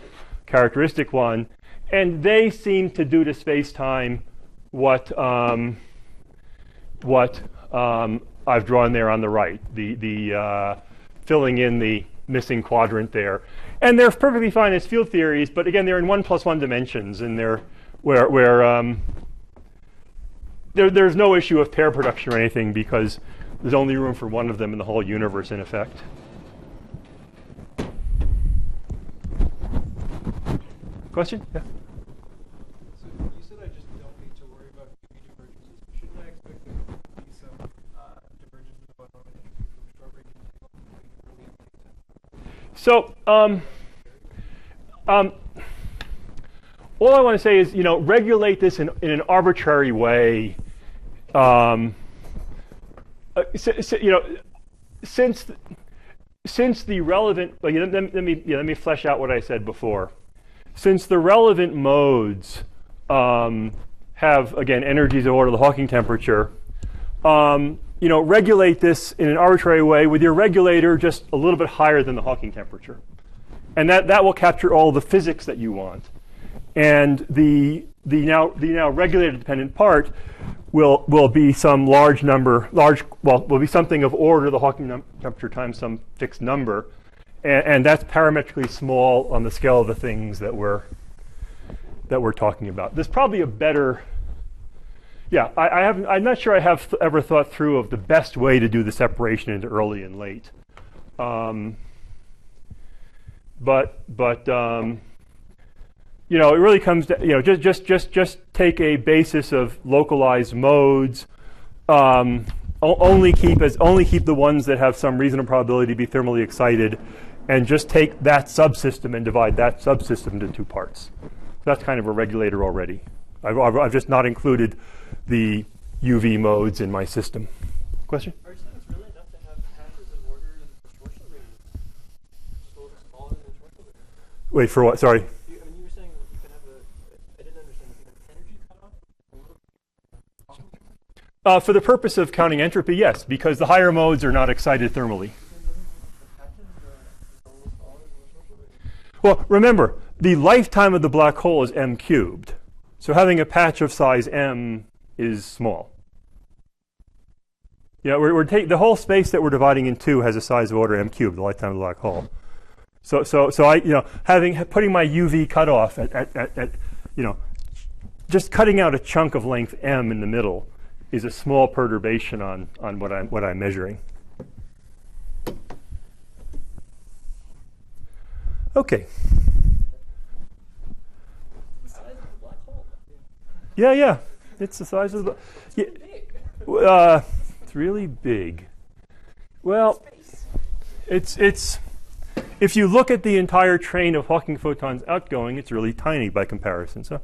characteristic one, and they seem to do to space-time what I've drawn there on the right, the filling in the missing quadrant there. And they're perfectly fine as field theories, but again, they're in 1+1 dimensions, and they're where there's no issue of pair production or anything because there's only room for one of them in the whole universe, in effect. Question? Yeah. So you said I just don't need to worry about QE divergences. Shouldn't I expect there to be some divergence of entropy from strawberry So all I want to say is, regulate this in an arbitrary way. Since the relevant, let me flesh out what I said before. Since the relevant modes have, again, energies of order of the Hawking temperature, regulate this in an arbitrary way with your regulator just a little bit higher than the Hawking temperature. And that will capture all the physics that you want. And the now regulator dependent part will be some will be something of order the Hawking temperature times some fixed number. And that's parametrically small on the scale of the things that we're talking about. There's probably a better, I'm not sure I have ever thought through of the best way to do the separation into early and late. It really comes to, just take a basis of localized modes. Only keep the ones that have some reasonable probability to be thermally excited, and just take that subsystem and divide that subsystem into two parts. That's kind of a regulator already. I've just not included the UV modes in my system. Question? Are you saying it's really enough to have patches of order in the Schwarzschild range? Smaller than the Schwarzschild range? Wait, for what? Sorry. You were saying that you can have I didn't understand, you can have energy cutoff? For the purpose of counting entropy, yes, because the higher modes are not excited thermally. Well, remember, the lifetime of the black hole is m cubed. So having a patch of size m is small. We're the whole space that we're dividing in two has a size of order m cubed, the lifetime of the black hole. So I, putting my UV cutoff at just cutting out a chunk of length m in the middle is a small perturbation on what I'm measuring. Okay. The size of the black hole. Yeah. It's the size of the. It's really big. Well, it's. If you look at the entire train of Hawking photons outgoing, it's really tiny by comparison. So,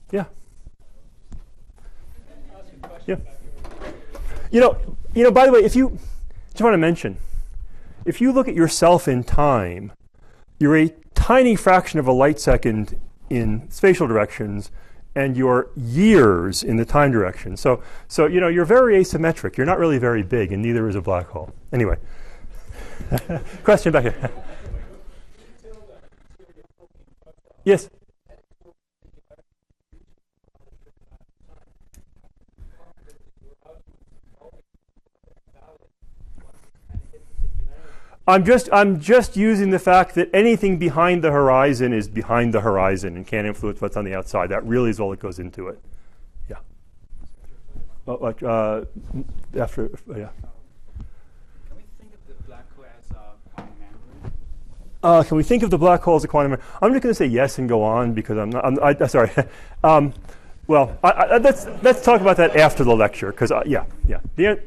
yeah. Yeah. By the way, just want to mention, if you look at yourself in time, you're a tiny fraction of a light second in spatial directions, and you're years in the time direction. So you're very asymmetric. You're not really very big, and neither is a black hole. Anyway, question back here. Yes. I'm just using the fact that anything behind the horizon is behind the horizon and can't influence what's on the outside. That really is all that goes into it. Yeah. Can we think of the black hole as a quantum memory? Can we think of the black hole as a quantum memory? I'm just going to say yes and go on because I'm sorry. Let's talk about that after the lecture because yeah. You're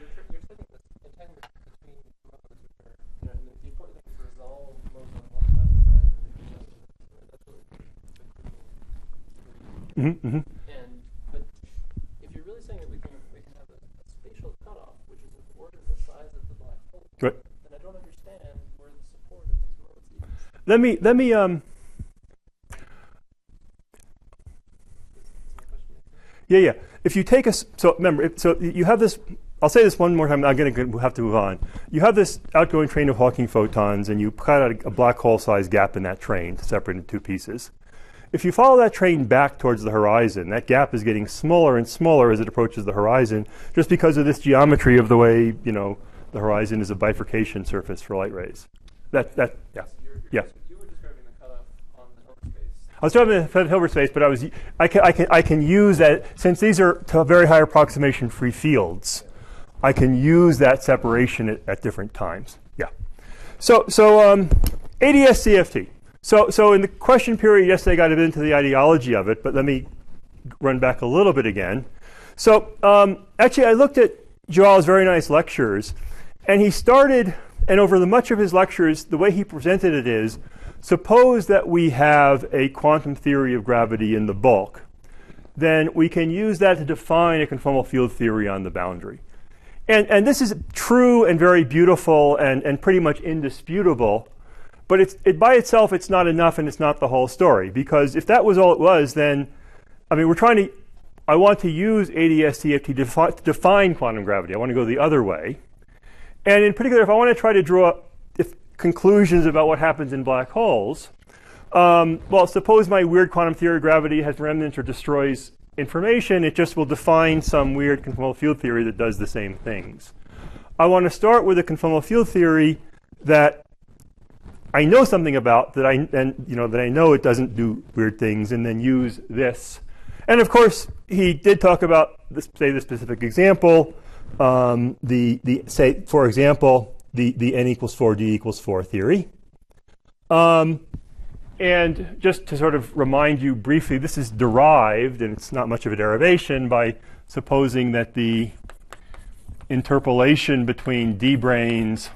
setting this entanglement between modes, which are, the important thing is to resolve modes on one side of the horizon. That's really but if you're really saying that we can have a spatial cutoff, which is of order the size of the black hole, right, then I don't understand where the support of these modes is. Let me Yeah. If you take remember, so you have this, I'll say this one more time, I'm going to have to move on. You have this outgoing train of Hawking photons, and you cut out a black hole-sized gap in that train to separate into two pieces. If you follow that train back towards the horizon, that gap is getting smaller and smaller as it approaches the horizon, just because of this geometry of the way, the horizon is a bifurcation surface for light rays. Yeah. I was talking about the Hilbert space, but I can use that since these are to a very high approximation free fields. I can use that separation at different times. Yeah. So ADS CFT. So in the question period yesterday, I got a bit into the ideology of it, but let me run back a little bit again. So actually, I looked at Joel's very nice lectures, and he started, and over much of his lectures, the way he presented it is, suppose that we have a quantum theory of gravity in the bulk. Then we can use that to define a conformal field theory on the boundary. And this is true and very beautiful and pretty much indisputable. But it by itself, it's not enough, and it's not the whole story. Because if that was all it was, then, I mean, I want to use ADS-CFT to define quantum gravity. I want to go the other way. And in particular, if I want to try to draw conclusions about what happens in black holes, well, suppose my weird quantum theory of gravity has remnants or destroys information. It just will define some weird conformal field theory that does the same things. I want to start with a conformal field theory that I know something about, that I know it doesn't do weird things, and then use this. And of course, he did talk about the specific example. Say, for example, the n equals 4, d equals 4 theory. And just to sort of remind you briefly, this is derived, and it's not much of a derivation, by supposing that the interpolation between d branes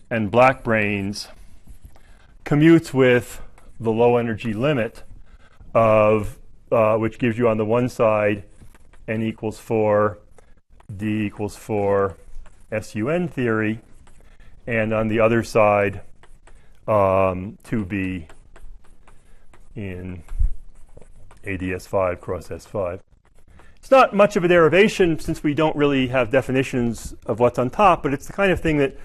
and black branes commutes with the low energy limit of which gives you on the one side n equals 4, d equals 4 SUN theory, and on the other side 2b in ADS5 cross S5. It's not much of a derivation since we don't really have definitions of what's on top, but it's the kind of thing that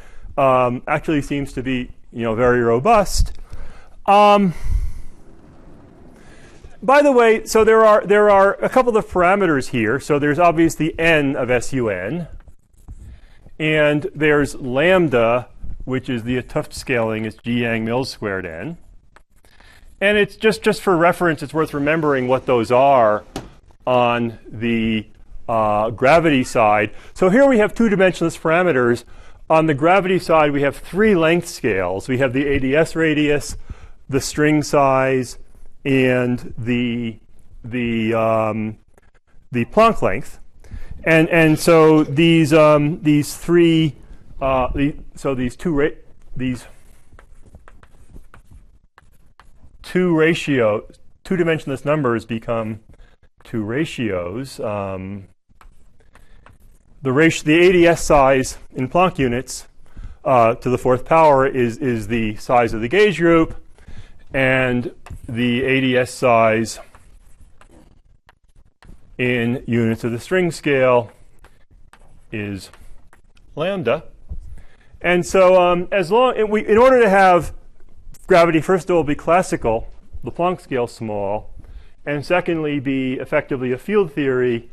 actually seems to be, very robust. By the way, so there are a couple of parameters here. So there's obviously n of SUN, and there's lambda, which is the 't Hooft scaling, is G Yang-Mills squared n. And it's just for reference, it's worth remembering what those are on the gravity side. So here we have two-dimensionless parameters. On the gravity side, we have three length scales. We have the ADS radius, the string size, and the Planck length. And so these three these two-dimensionless numbers become two ratios. The ADS size in Planck units to the fourth power is the size of the gauge group, and the ADS size in units of the string scale is lambda. And so in order to have gravity, first of all, be classical, the Planck scale small, and secondly, be effectively a field theory,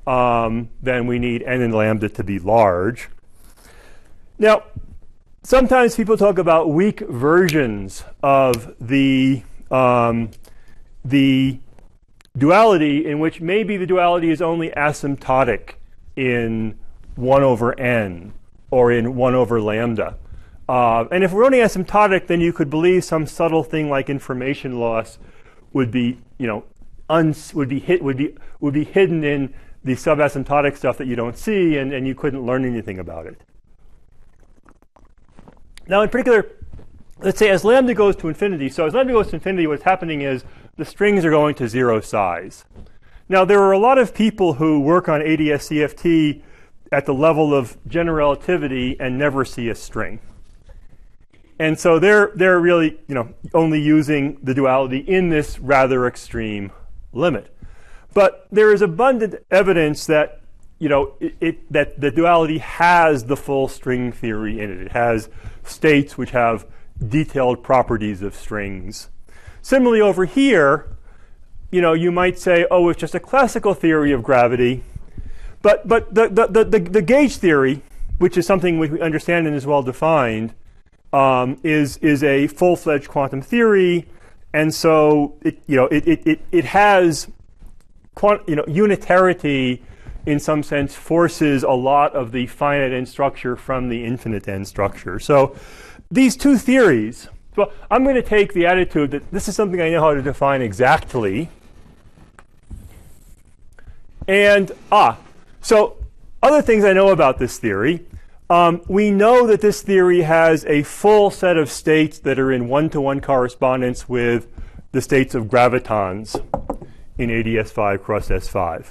then we need n and lambda to be large. Now, sometimes people talk about weak versions of the duality, in which maybe the duality is only asymptotic in 1 over n or in 1 over lambda. And if we're only asymptotic, then you could believe some subtle thing like information loss would be, would be hidden in the subasymptotic stuff that you don't see, and you couldn't learn anything about it. Now, in particular, let's say as lambda goes to infinity, so as lambda goes to infinity, what's happening is the strings are going to 0 size. Now, there are a lot of people who work on ADS-CFT at the level of general relativity and never see a string. And so they're really, only using the duality in this rather extreme limit. But there is abundant evidence that, that the duality has the full string theory in it. It has states which have detailed properties of strings. Similarly, over here, you might say, oh, it's just a classical theory of gravity. But the gauge theory, which is something we understand and is well defined, is a full-fledged quantum theory, and so it has unitarity in some sense forces a lot of the finite end structure from the infinite end structure. So these two theories, well, I'm going to take the attitude that this is something I know how to define exactly, And, so other things I know about this theory. We know that this theory has a full set of states that are in one-to-one correspondence with the states of gravitons in AdS5 cross S5.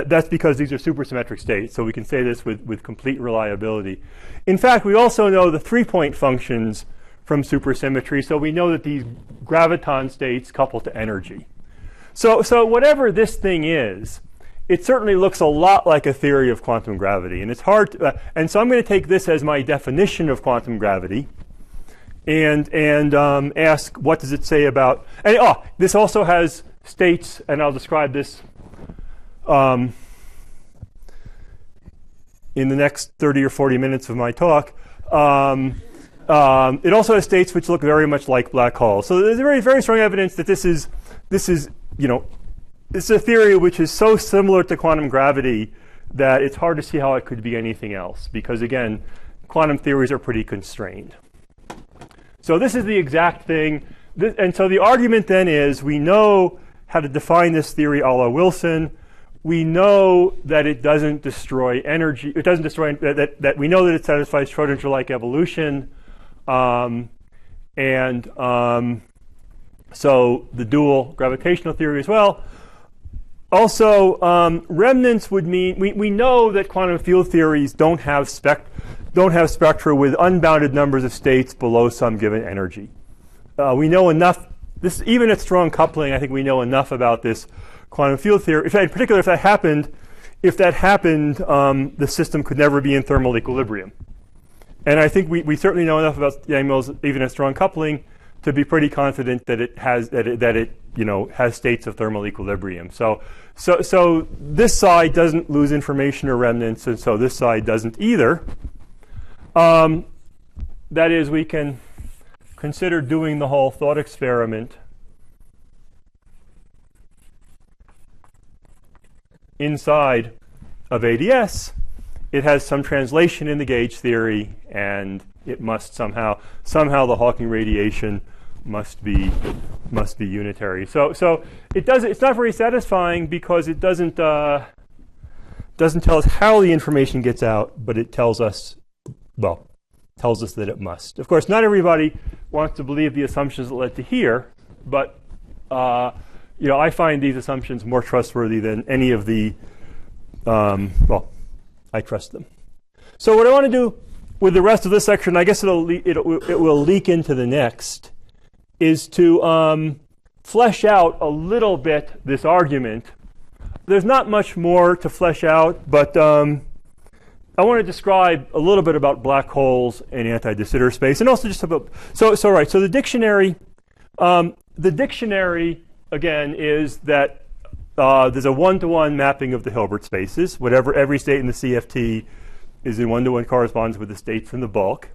That's because these are supersymmetric states, so we can say this with complete reliability. In fact, we also know the three-point functions from supersymmetry, so we know that these graviton states couple to energy. So whatever this thing is, it certainly looks a lot like a theory of quantum gravity, and it's hard to, and so I'm going to take this as my definition of quantum gravity and ask what does it say about, and this also has states, and I'll describe this in the next 30 or 40 minutes of my talk. It also has states which look very much like black holes. So there's very, very strong evidence that this is it's a theory which is so similar to quantum gravity that it's hard to see how it could be anything else, because again, quantum theories are pretty constrained. So this is the exact thing. And so the argument then is we know how to define this theory a la Wilson. We know that it doesn't destroy energy. It doesn't destroy that we know that it satisfies Schrodinger-like evolution. So the dual gravitational theory as well. Also, remnants would mean we know that quantum field theories don't have spectra with unbounded numbers of states below some given energy. We know enough. This even at strong coupling, I think we know enough about this quantum field theory. In particular, if that happened, the system could never be in thermal equilibrium. And I think we certainly know enough about Yang-Mills even at strong coupling to be pretty confident that it has has states of thermal equilibrium. So this side doesn't lose information or remnants, and so this side doesn't either. That is, we can consider doing the whole thought experiment inside of AdS. It has some translation in the gauge theory, and it must somehow the Hawking radiation must be unitary. So it's not very satisfying because it doesn't tell us how the information gets out, but it tells us that it must. Of course, not everybody wants to believe the assumptions that led to here, but I find these assumptions more trustworthy than any of the. I trust them. So what I want to do with the rest of this section, I guess it will leak into the next, is to flesh out a little bit this argument. There's not much more to flesh out, but I want to describe a little bit about black holes and anti-de Sitter space, and also just about so the dictionary. The dictionary again is that there's a one-to-one mapping of the Hilbert spaces. Every state in the CFT is in one-to-one correspondence with the states in the bulk.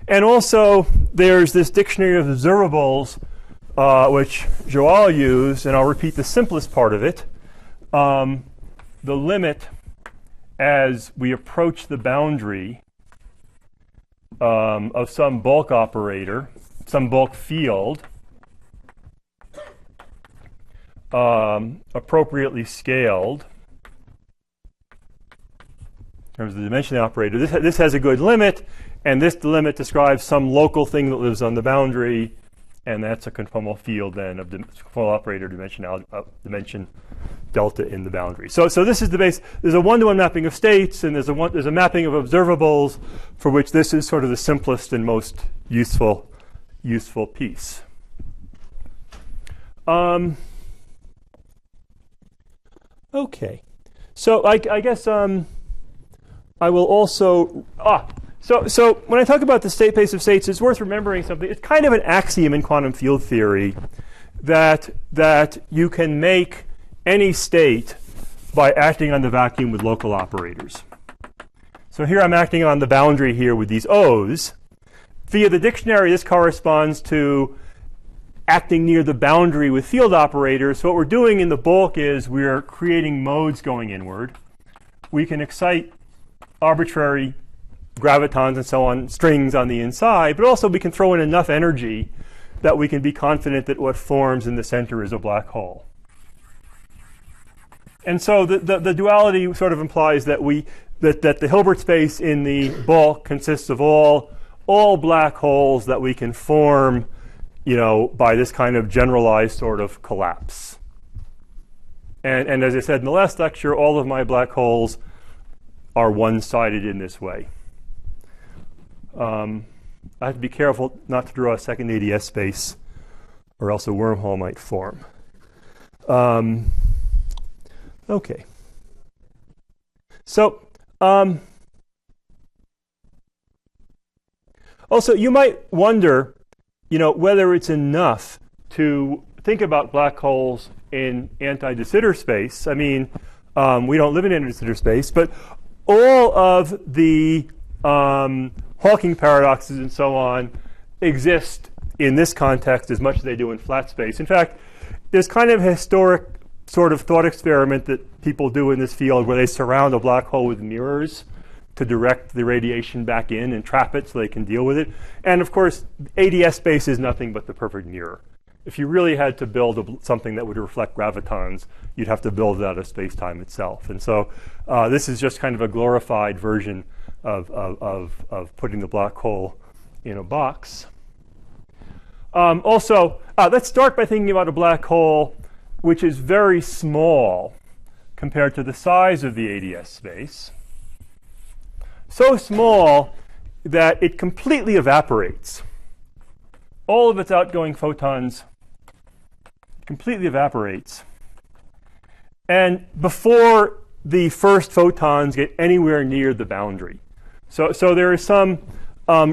And also, there's this dictionary of observables, which Joao used, and I'll repeat the simplest part of it. The limit as we approach the boundary of some bulk operator, some bulk field, appropriately scaled in terms of the dimension operator. This has a good limit, and this limit describes some local thing that lives on the boundary, and that's a conformal field then of conformal operator dimension delta in the boundary. So this is the base. There's a one-to-one mapping of states, and there's a mapping of observables for which this is sort of the simplest and most useful piece. Okay, so I guess I will also so when I talk about the state space of states, it's worth remembering something. It's kind of an axiom in quantum field theory that you can make any state by acting on the vacuum with local operators. So here I'm acting on the boundary here with these O's. Via the dictionary, this corresponds to acting near the boundary with field operators. So what we're doing in the bulk is we're creating modes going inward. We can excite arbitrary gravitons and so on, strings on the inside, but also we can throw in enough energy that we can be confident that what forms in the center is a black hole. And so the duality sort of implies that that the Hilbert space in the bulk consists of all black holes that we can form, by this kind of generalized sort of collapse. And as I said in the last lecture, all of my black holes are one-sided in this way. I have to be careful not to draw a second ADS space, or else a wormhole might form. Okay. So, also, you might wonder, whether it's enough to think about black holes in anti-de Sitter space. I mean, we don't live in anti-de Sitter space, but all of the Hawking paradoxes and so on exist in this context as much as they do in flat space. In fact, there's kind of a historic sort of thought experiment that people do in this field where they surround a black hole with mirrors to direct the radiation back in and trap it so they can deal with it. And of course, ADS space is nothing but the perfect mirror. If you really had to build something that would reflect gravitons, you'd have to build it out of space-time itself. And so this is just kind of a glorified version of putting the black hole in a box. Also, let's start by thinking about a black hole which is very small compared to the size of the ADS space. So small that it completely evaporates. All of its outgoing photons completely evaporates. And before the first photons get anywhere near the boundary. So there is some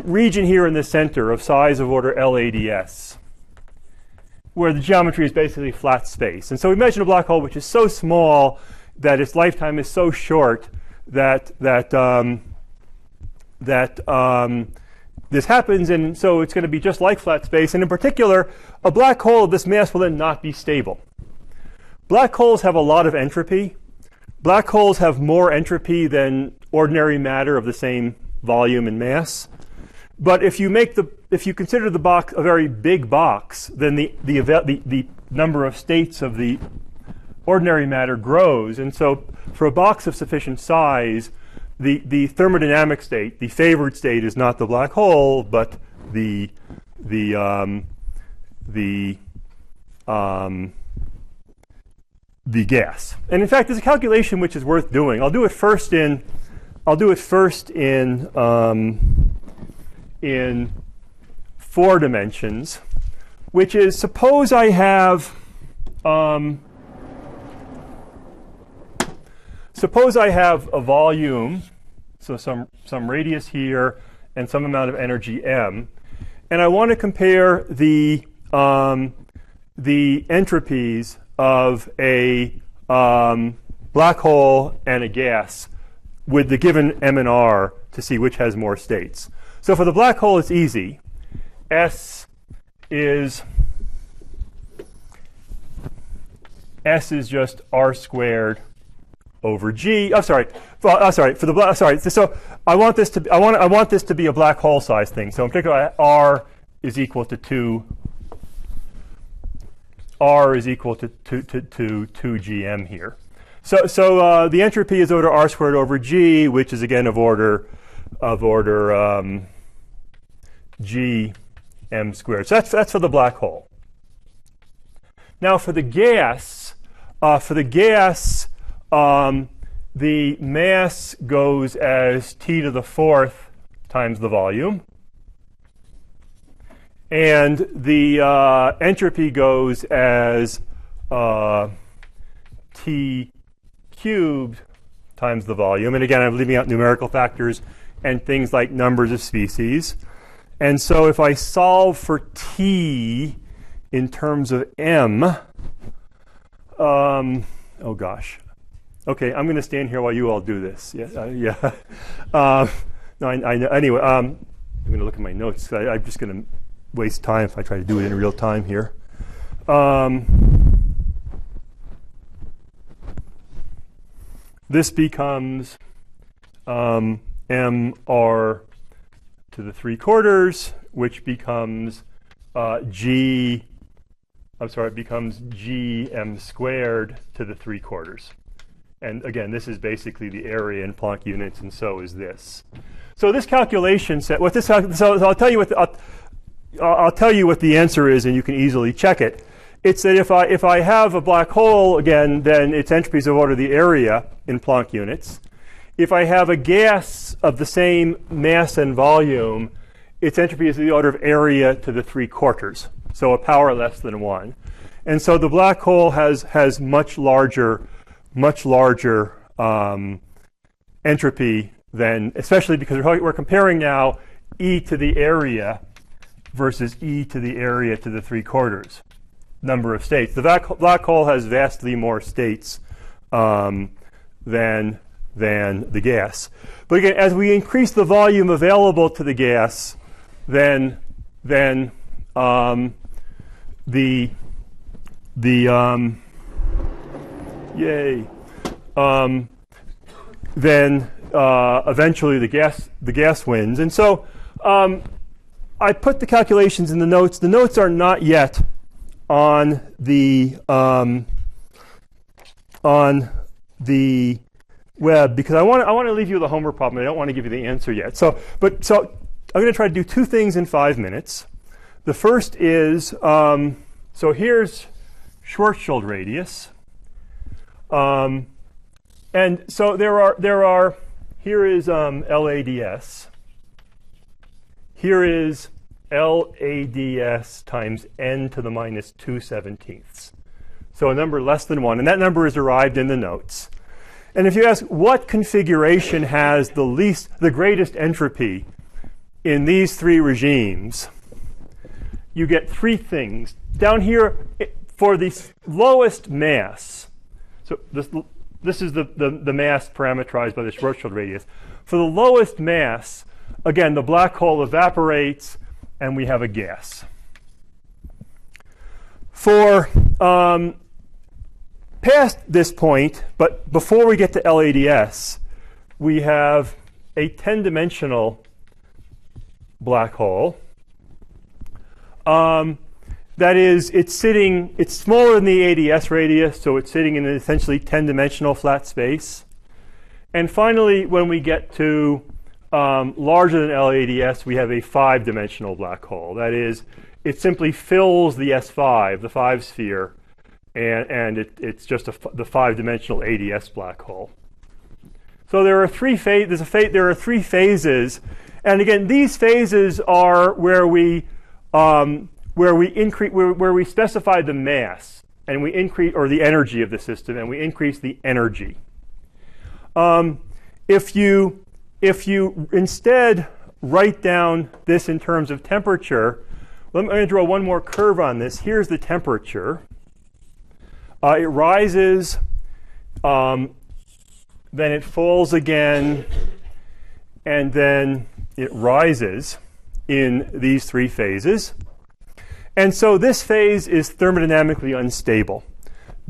region here in the center of size of order LADS, where the geometry is basically flat space. And so we imagine a black hole which is so small that its lifetime is so short that this happens, and so it's going to be just like flat space. And in particular, a black hole of this mass will then not be stable. Black holes have a lot of entropy. Black holes have more entropy than ordinary matter of the same volume and mass. But if you consider the box a very big box, then the number of states of the ordinary matter grows. And so for a box of sufficient size, the thermodynamic state, the favored state, is not the black hole, but the gas. And in fact, there's a calculation which is worth doing. I'll do it first in 4 dimensions, which is, suppose I have a volume, so some radius here and some amount of energy m, and I want to compare the entropies of a black hole and a gas with the given m and r to see which has more states. So for the black hole, it's easy. S is just r squared over g. Oh, sorry. For the black. Sorry. So I want this to be a black hole size thing. So in particular, r is equal to 2 gm here. So the entropy is order r squared over g, which is again of order g m squared. So that's for the black hole. Now for the gas, the mass goes as t to the 4th times the volume, and the entropy goes as t cubed times the volume. And again, I'm leaving out numerical factors and things like numbers of species. And so if I solve for t in terms of m, oh gosh. Okay, I'm going to stand here while you all do this. Yeah. No, I know. Anyway, I'm going to look at my notes. I'm just going to waste time if I try to do it in real time here. This becomes mr to the 3/4, which becomes it becomes gm squared to the 3/4. And again, this is basically the area in Planck units, and so is this. So this calculation set, so I'll tell you I'll tell you what the answer is, and you can easily check it. It's that if I have a black hole, again, then its entropy is of order the area in Planck units. If I have a gas of the same mass and volume, its entropy is the order of area to the 3/4, so a power less than 1. And so the black hole has much larger entropy than, especially because we're comparing now E to the area versus E to the area to the 3/4 number of states. The black hole has vastly more states than the gas. But again, as we increase the volume available to the gas, then eventually the gas wins. And so I put the calculations in the notes. The notes are not yet on the web because I want to leave you with a homework problem. I don't want to give you the answer yet. So I'm going to try to do two things in 5 minutes. The first is so here's Schwarzschild radius, and so there are here is LADS. Here is LADS times n to the minus 2/17. So a number less than 1, and that number is derived in the notes. And if you ask what configuration has the greatest entropy in these three regimes, you get three things. Down here, for the lowest mass, so this is the mass parameterized by the Schwarzschild radius. For the lowest mass, again, the black hole evaporates, and we have a gas. For past this point, but before we get to LADS, we have a 10-dimensional black hole. That is, it's smaller than the ADS radius, so it's sitting in an essentially 10-dimensional flat space. And finally, when we get to larger than LADS, we have a 5-dimensional black hole. That is, it simply fills the S5, the 5 sphere, and it's just the 5-dimensional ADS black hole. So there are three phases, and again, these phases are where we specify the mass, and we increase, or the energy of the system, and we increase the energy. If you instead write down this in terms of temperature, I'm going to draw one more curve on this. Here's the temperature. It rises, then it falls again, and then it rises in these three phases. And so this phase is thermodynamically unstable.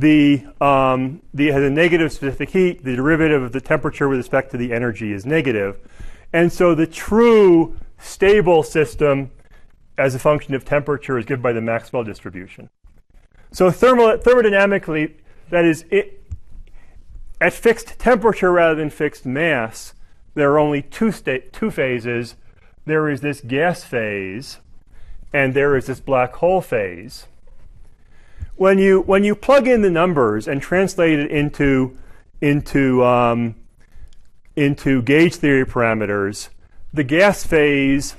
It has a negative specific heat. The derivative of the temperature with respect to the energy is negative. And so the true stable system as a function of temperature is given by the Maxwell distribution. So thermodynamically, that is, at fixed temperature rather than fixed mass, there are only two phases. There is this gas phase, and there is this black hole phase. When you plug in the numbers and translate it into gauge theory parameters, the gas phase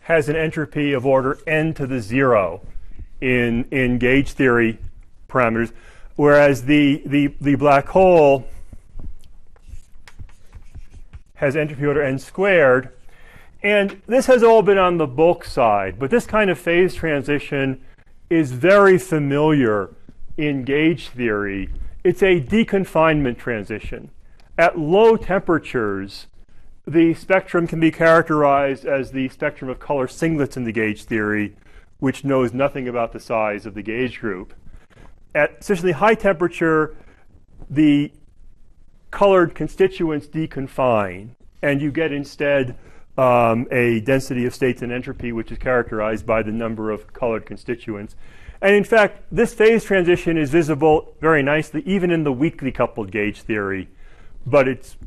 has an entropy of order n to the 0 in gauge theory parameters, whereas the black hole has entropy order n squared. And this has all been on the bulk side, but this kind of phase transition is very familiar in gauge theory. It's a deconfinement transition. At low temperatures, the spectrum can be characterized as the spectrum of color singlets in the gauge theory, which knows nothing about the size of the gauge group. At essentially high temperature, the colored constituents deconfine, and you get instead a density of states and entropy, which is characterized by the number of colored constituents. And in fact, this phase transition is visible very nicely even in the weakly coupled gauge theory, but it's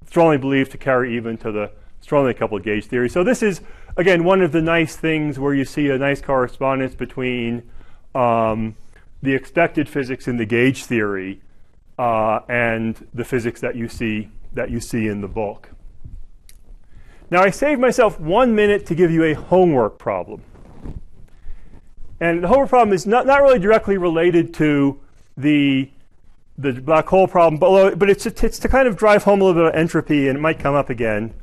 strongly believed to carry even to the strongly coupled gauge theory. So this is, again, one of the nice things where you see a nice correspondence between the expected physics in the gauge theory and the physics that you see in the bulk. Now, I saved myself 1 minute to give you a homework problem. And the homework problem is not really directly related to the black hole problem, but it's to kind of drive home a little bit of entropy, and it might come up again.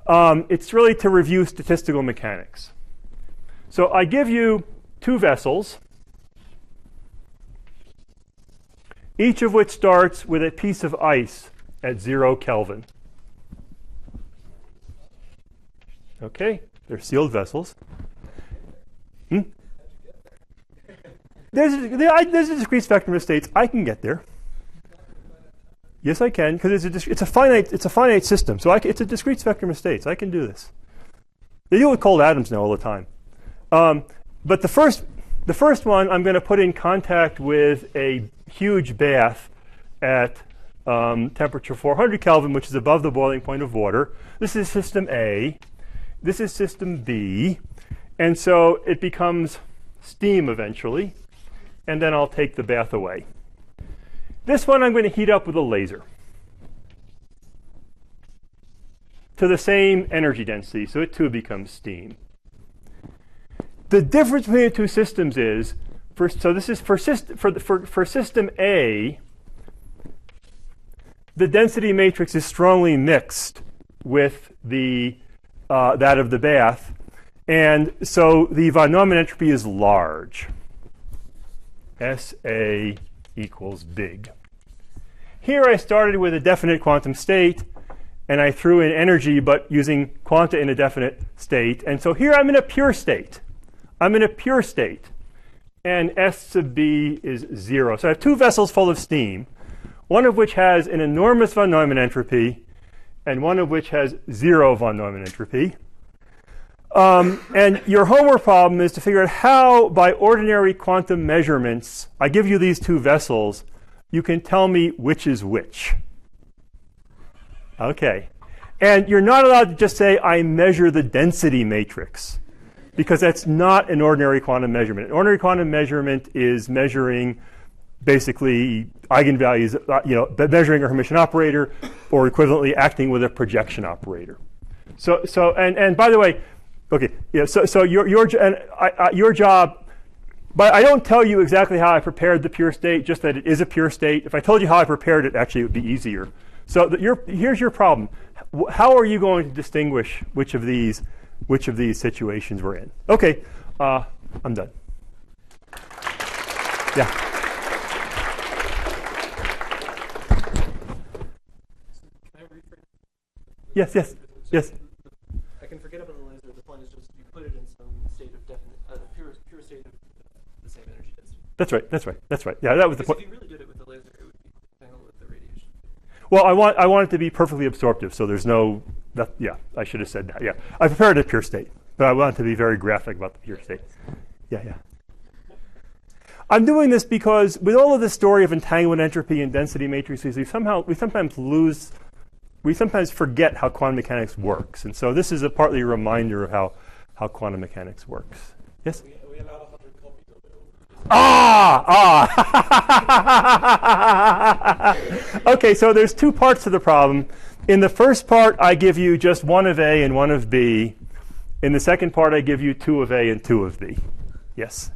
It's really to review statistical mechanics. So I give you two vessels, each of which starts with a piece of ice at 0 Kelvin. Okay, they're sealed vessels. There's a discrete spectrum of states. I can get there. Yes, I can, because it's a finite system. So it's a discrete spectrum of states. I can do this. They do it with cold atoms now all the time. But the first one I'm going to put in contact with a huge bath at temperature 400 Kelvin, which is above the boiling point of water. This is system A. This is system B. And so it becomes steam eventually. And then I'll take the bath away. This one I'm going to heat up with a laser to the same energy density, so it too becomes steam. The difference between the two systems is, for system A, the density matrix is strongly mixed with that of the bath, and so the von Neumann entropy is large. SA equals big. Here I started with a definite quantum state, and I threw in energy, but using quanta in a definite state. And so here I'm in a pure state. I'm in a pure state. And S sub B is 0. So I have two vessels full of steam, one of which has an enormous von Neumann entropy, and one of which has 0 von Neumann entropy. And your homework problem is to figure out how, by ordinary quantum measurements, I give you these two vessels, you can tell me which is which. Okay. And you're not allowed to just say, I measure the density matrix, because that's not an ordinary quantum measurement. An ordinary quantum measurement is measuring basically eigenvalues, measuring a Hermitian operator, or equivalently acting with a projection operator. And by the way, okay, yeah. So your job. But I don't tell you exactly how I prepared the pure state, just that it is a pure state. If I told you how I prepared it, actually it would be easier. So here's your problem. How are you going to distinguish which of these situations we're in? Okay, I'm done. Yeah. Can I rephrase? Yes. I can forget about the laser. The point is just you put it in some state of definite, pure state of the same energy density. That's right. Yeah, that was the point. If you really did it with the laser, it would be tangled with the radiation. Well, I want it to be perfectly absorptive, so there's no. I should have said that. Yeah, I prepared a pure state, but I want it to be very graphic about the pure state. Yeah. I'm doing this because with all of the story of entanglement entropy and density matrices, we sometimes forget how quantum mechanics works, and so this is partly a reminder of how quantum mechanics works. Yes. We allow 100 copies of it. Okay, so there's two parts to the problem. In the first part, I give you just one of A and one of B. In the second part, I give you two of A and two of B. Yes.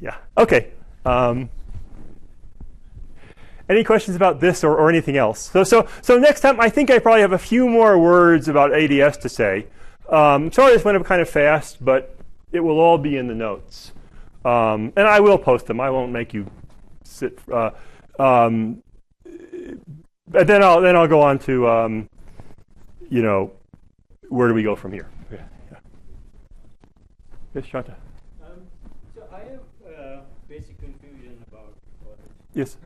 Yeah. Okay. Any questions about this or anything else? So next time, I think I probably have a few more words about ADS to say. Sorry this went up kind of fast, but it will all be in the notes. And I will post them. I won't make you sit. But then I'll go on to, where do we go from here? Yeah. Yes, Shanta. So I have basic confusion about what. Yes.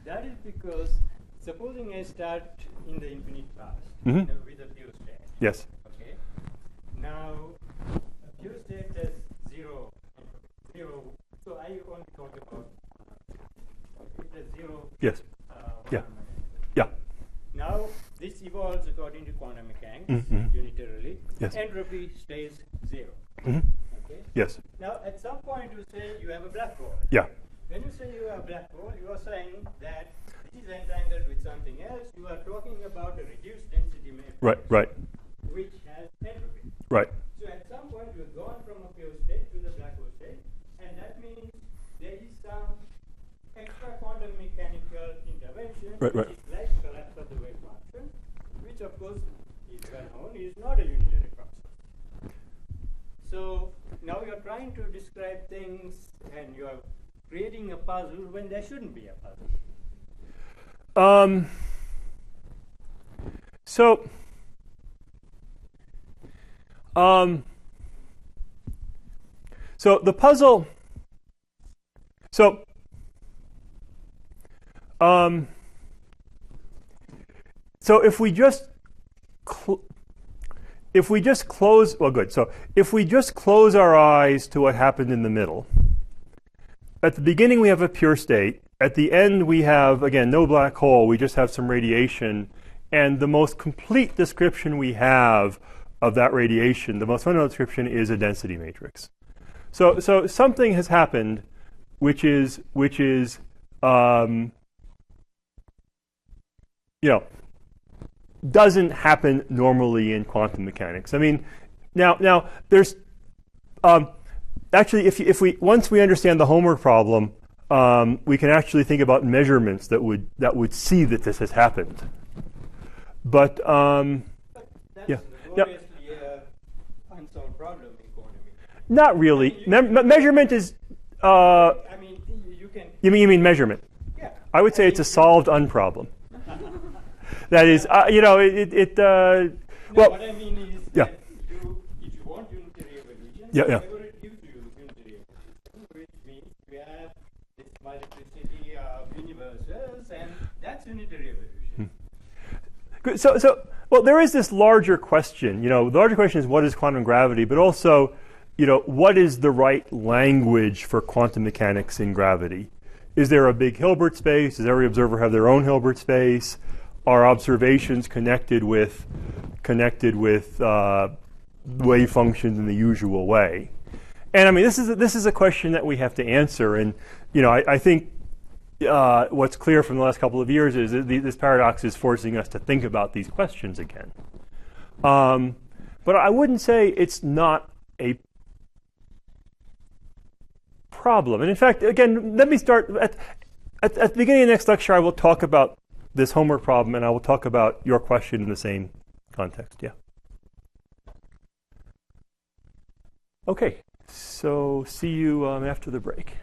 That is because supposing I start in the infinite past Mm-hmm. with a pure state. Yes. Okay. Now, a pure state has 0 Yes. Yeah. quantum mechanics. Yeah. Now, this evolves according to quantum mechanics unitarily. Yes. Entropy stays 0. Mm-hmm. Okay. Yes. Now, at some point, you say you have a black hole. Yeah. When you say you have a black hole, you are saying that it is entangled with something else. You are talking about a reduced density matrix, Right. which has entropy. Right. So at some point, you have gone from a pure state to the black hole state, and that means there is some extra quantum mechanical intervention, Right. which is like collapse of the wave function, which of course is well known is not a unitary process. So now you're trying to describe things, and you're creating a puzzle when there shouldn't be a puzzle. So the puzzle. So if we just close, well, good. So if we just close our eyes to what happened in the middle, at the beginning we have a pure state. At the end we have, again, no black hole. We just have some radiation. And the most complete description we have of that radiation, the most fundamental description, is a density matrix. So something has happened, which is doesn't happen normally in quantum mechanics. I mean, now there's actually, if we once we understand the homework problem, we can actually think about measurements that would see that this has happened. But That's yeah. obviously an unsolved problem in quantum mechanics. Not really. Measurement is. I mean, you can. You mean measurement? Yeah. I would say it's a solved unproblem. That is, No, well, what I mean is yeah. that if you want unitary evolution, Yeah. whatever it gives you unitary evolution, which means you have this multiplicity of universals, and that's unitary evolution. Good. So, well, there is this larger question. The larger question is what is quantum gravity, but also, what is the right language for quantum mechanics in gravity? Is there a big Hilbert space? Does every observer have their own Hilbert space? Are observations connected with wave functions in the usual way? And I mean, this is a question that we have to answer. And I think what's clear from the last couple of years is that this paradox is forcing us to think about these questions again. But I wouldn't say it's not a problem. And in fact, again, let me start at the beginning of the next lecture. I will talk about this homework problem, and I will talk about your question in the same context. Yeah. Okay. So see you after the break.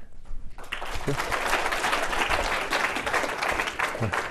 Okay.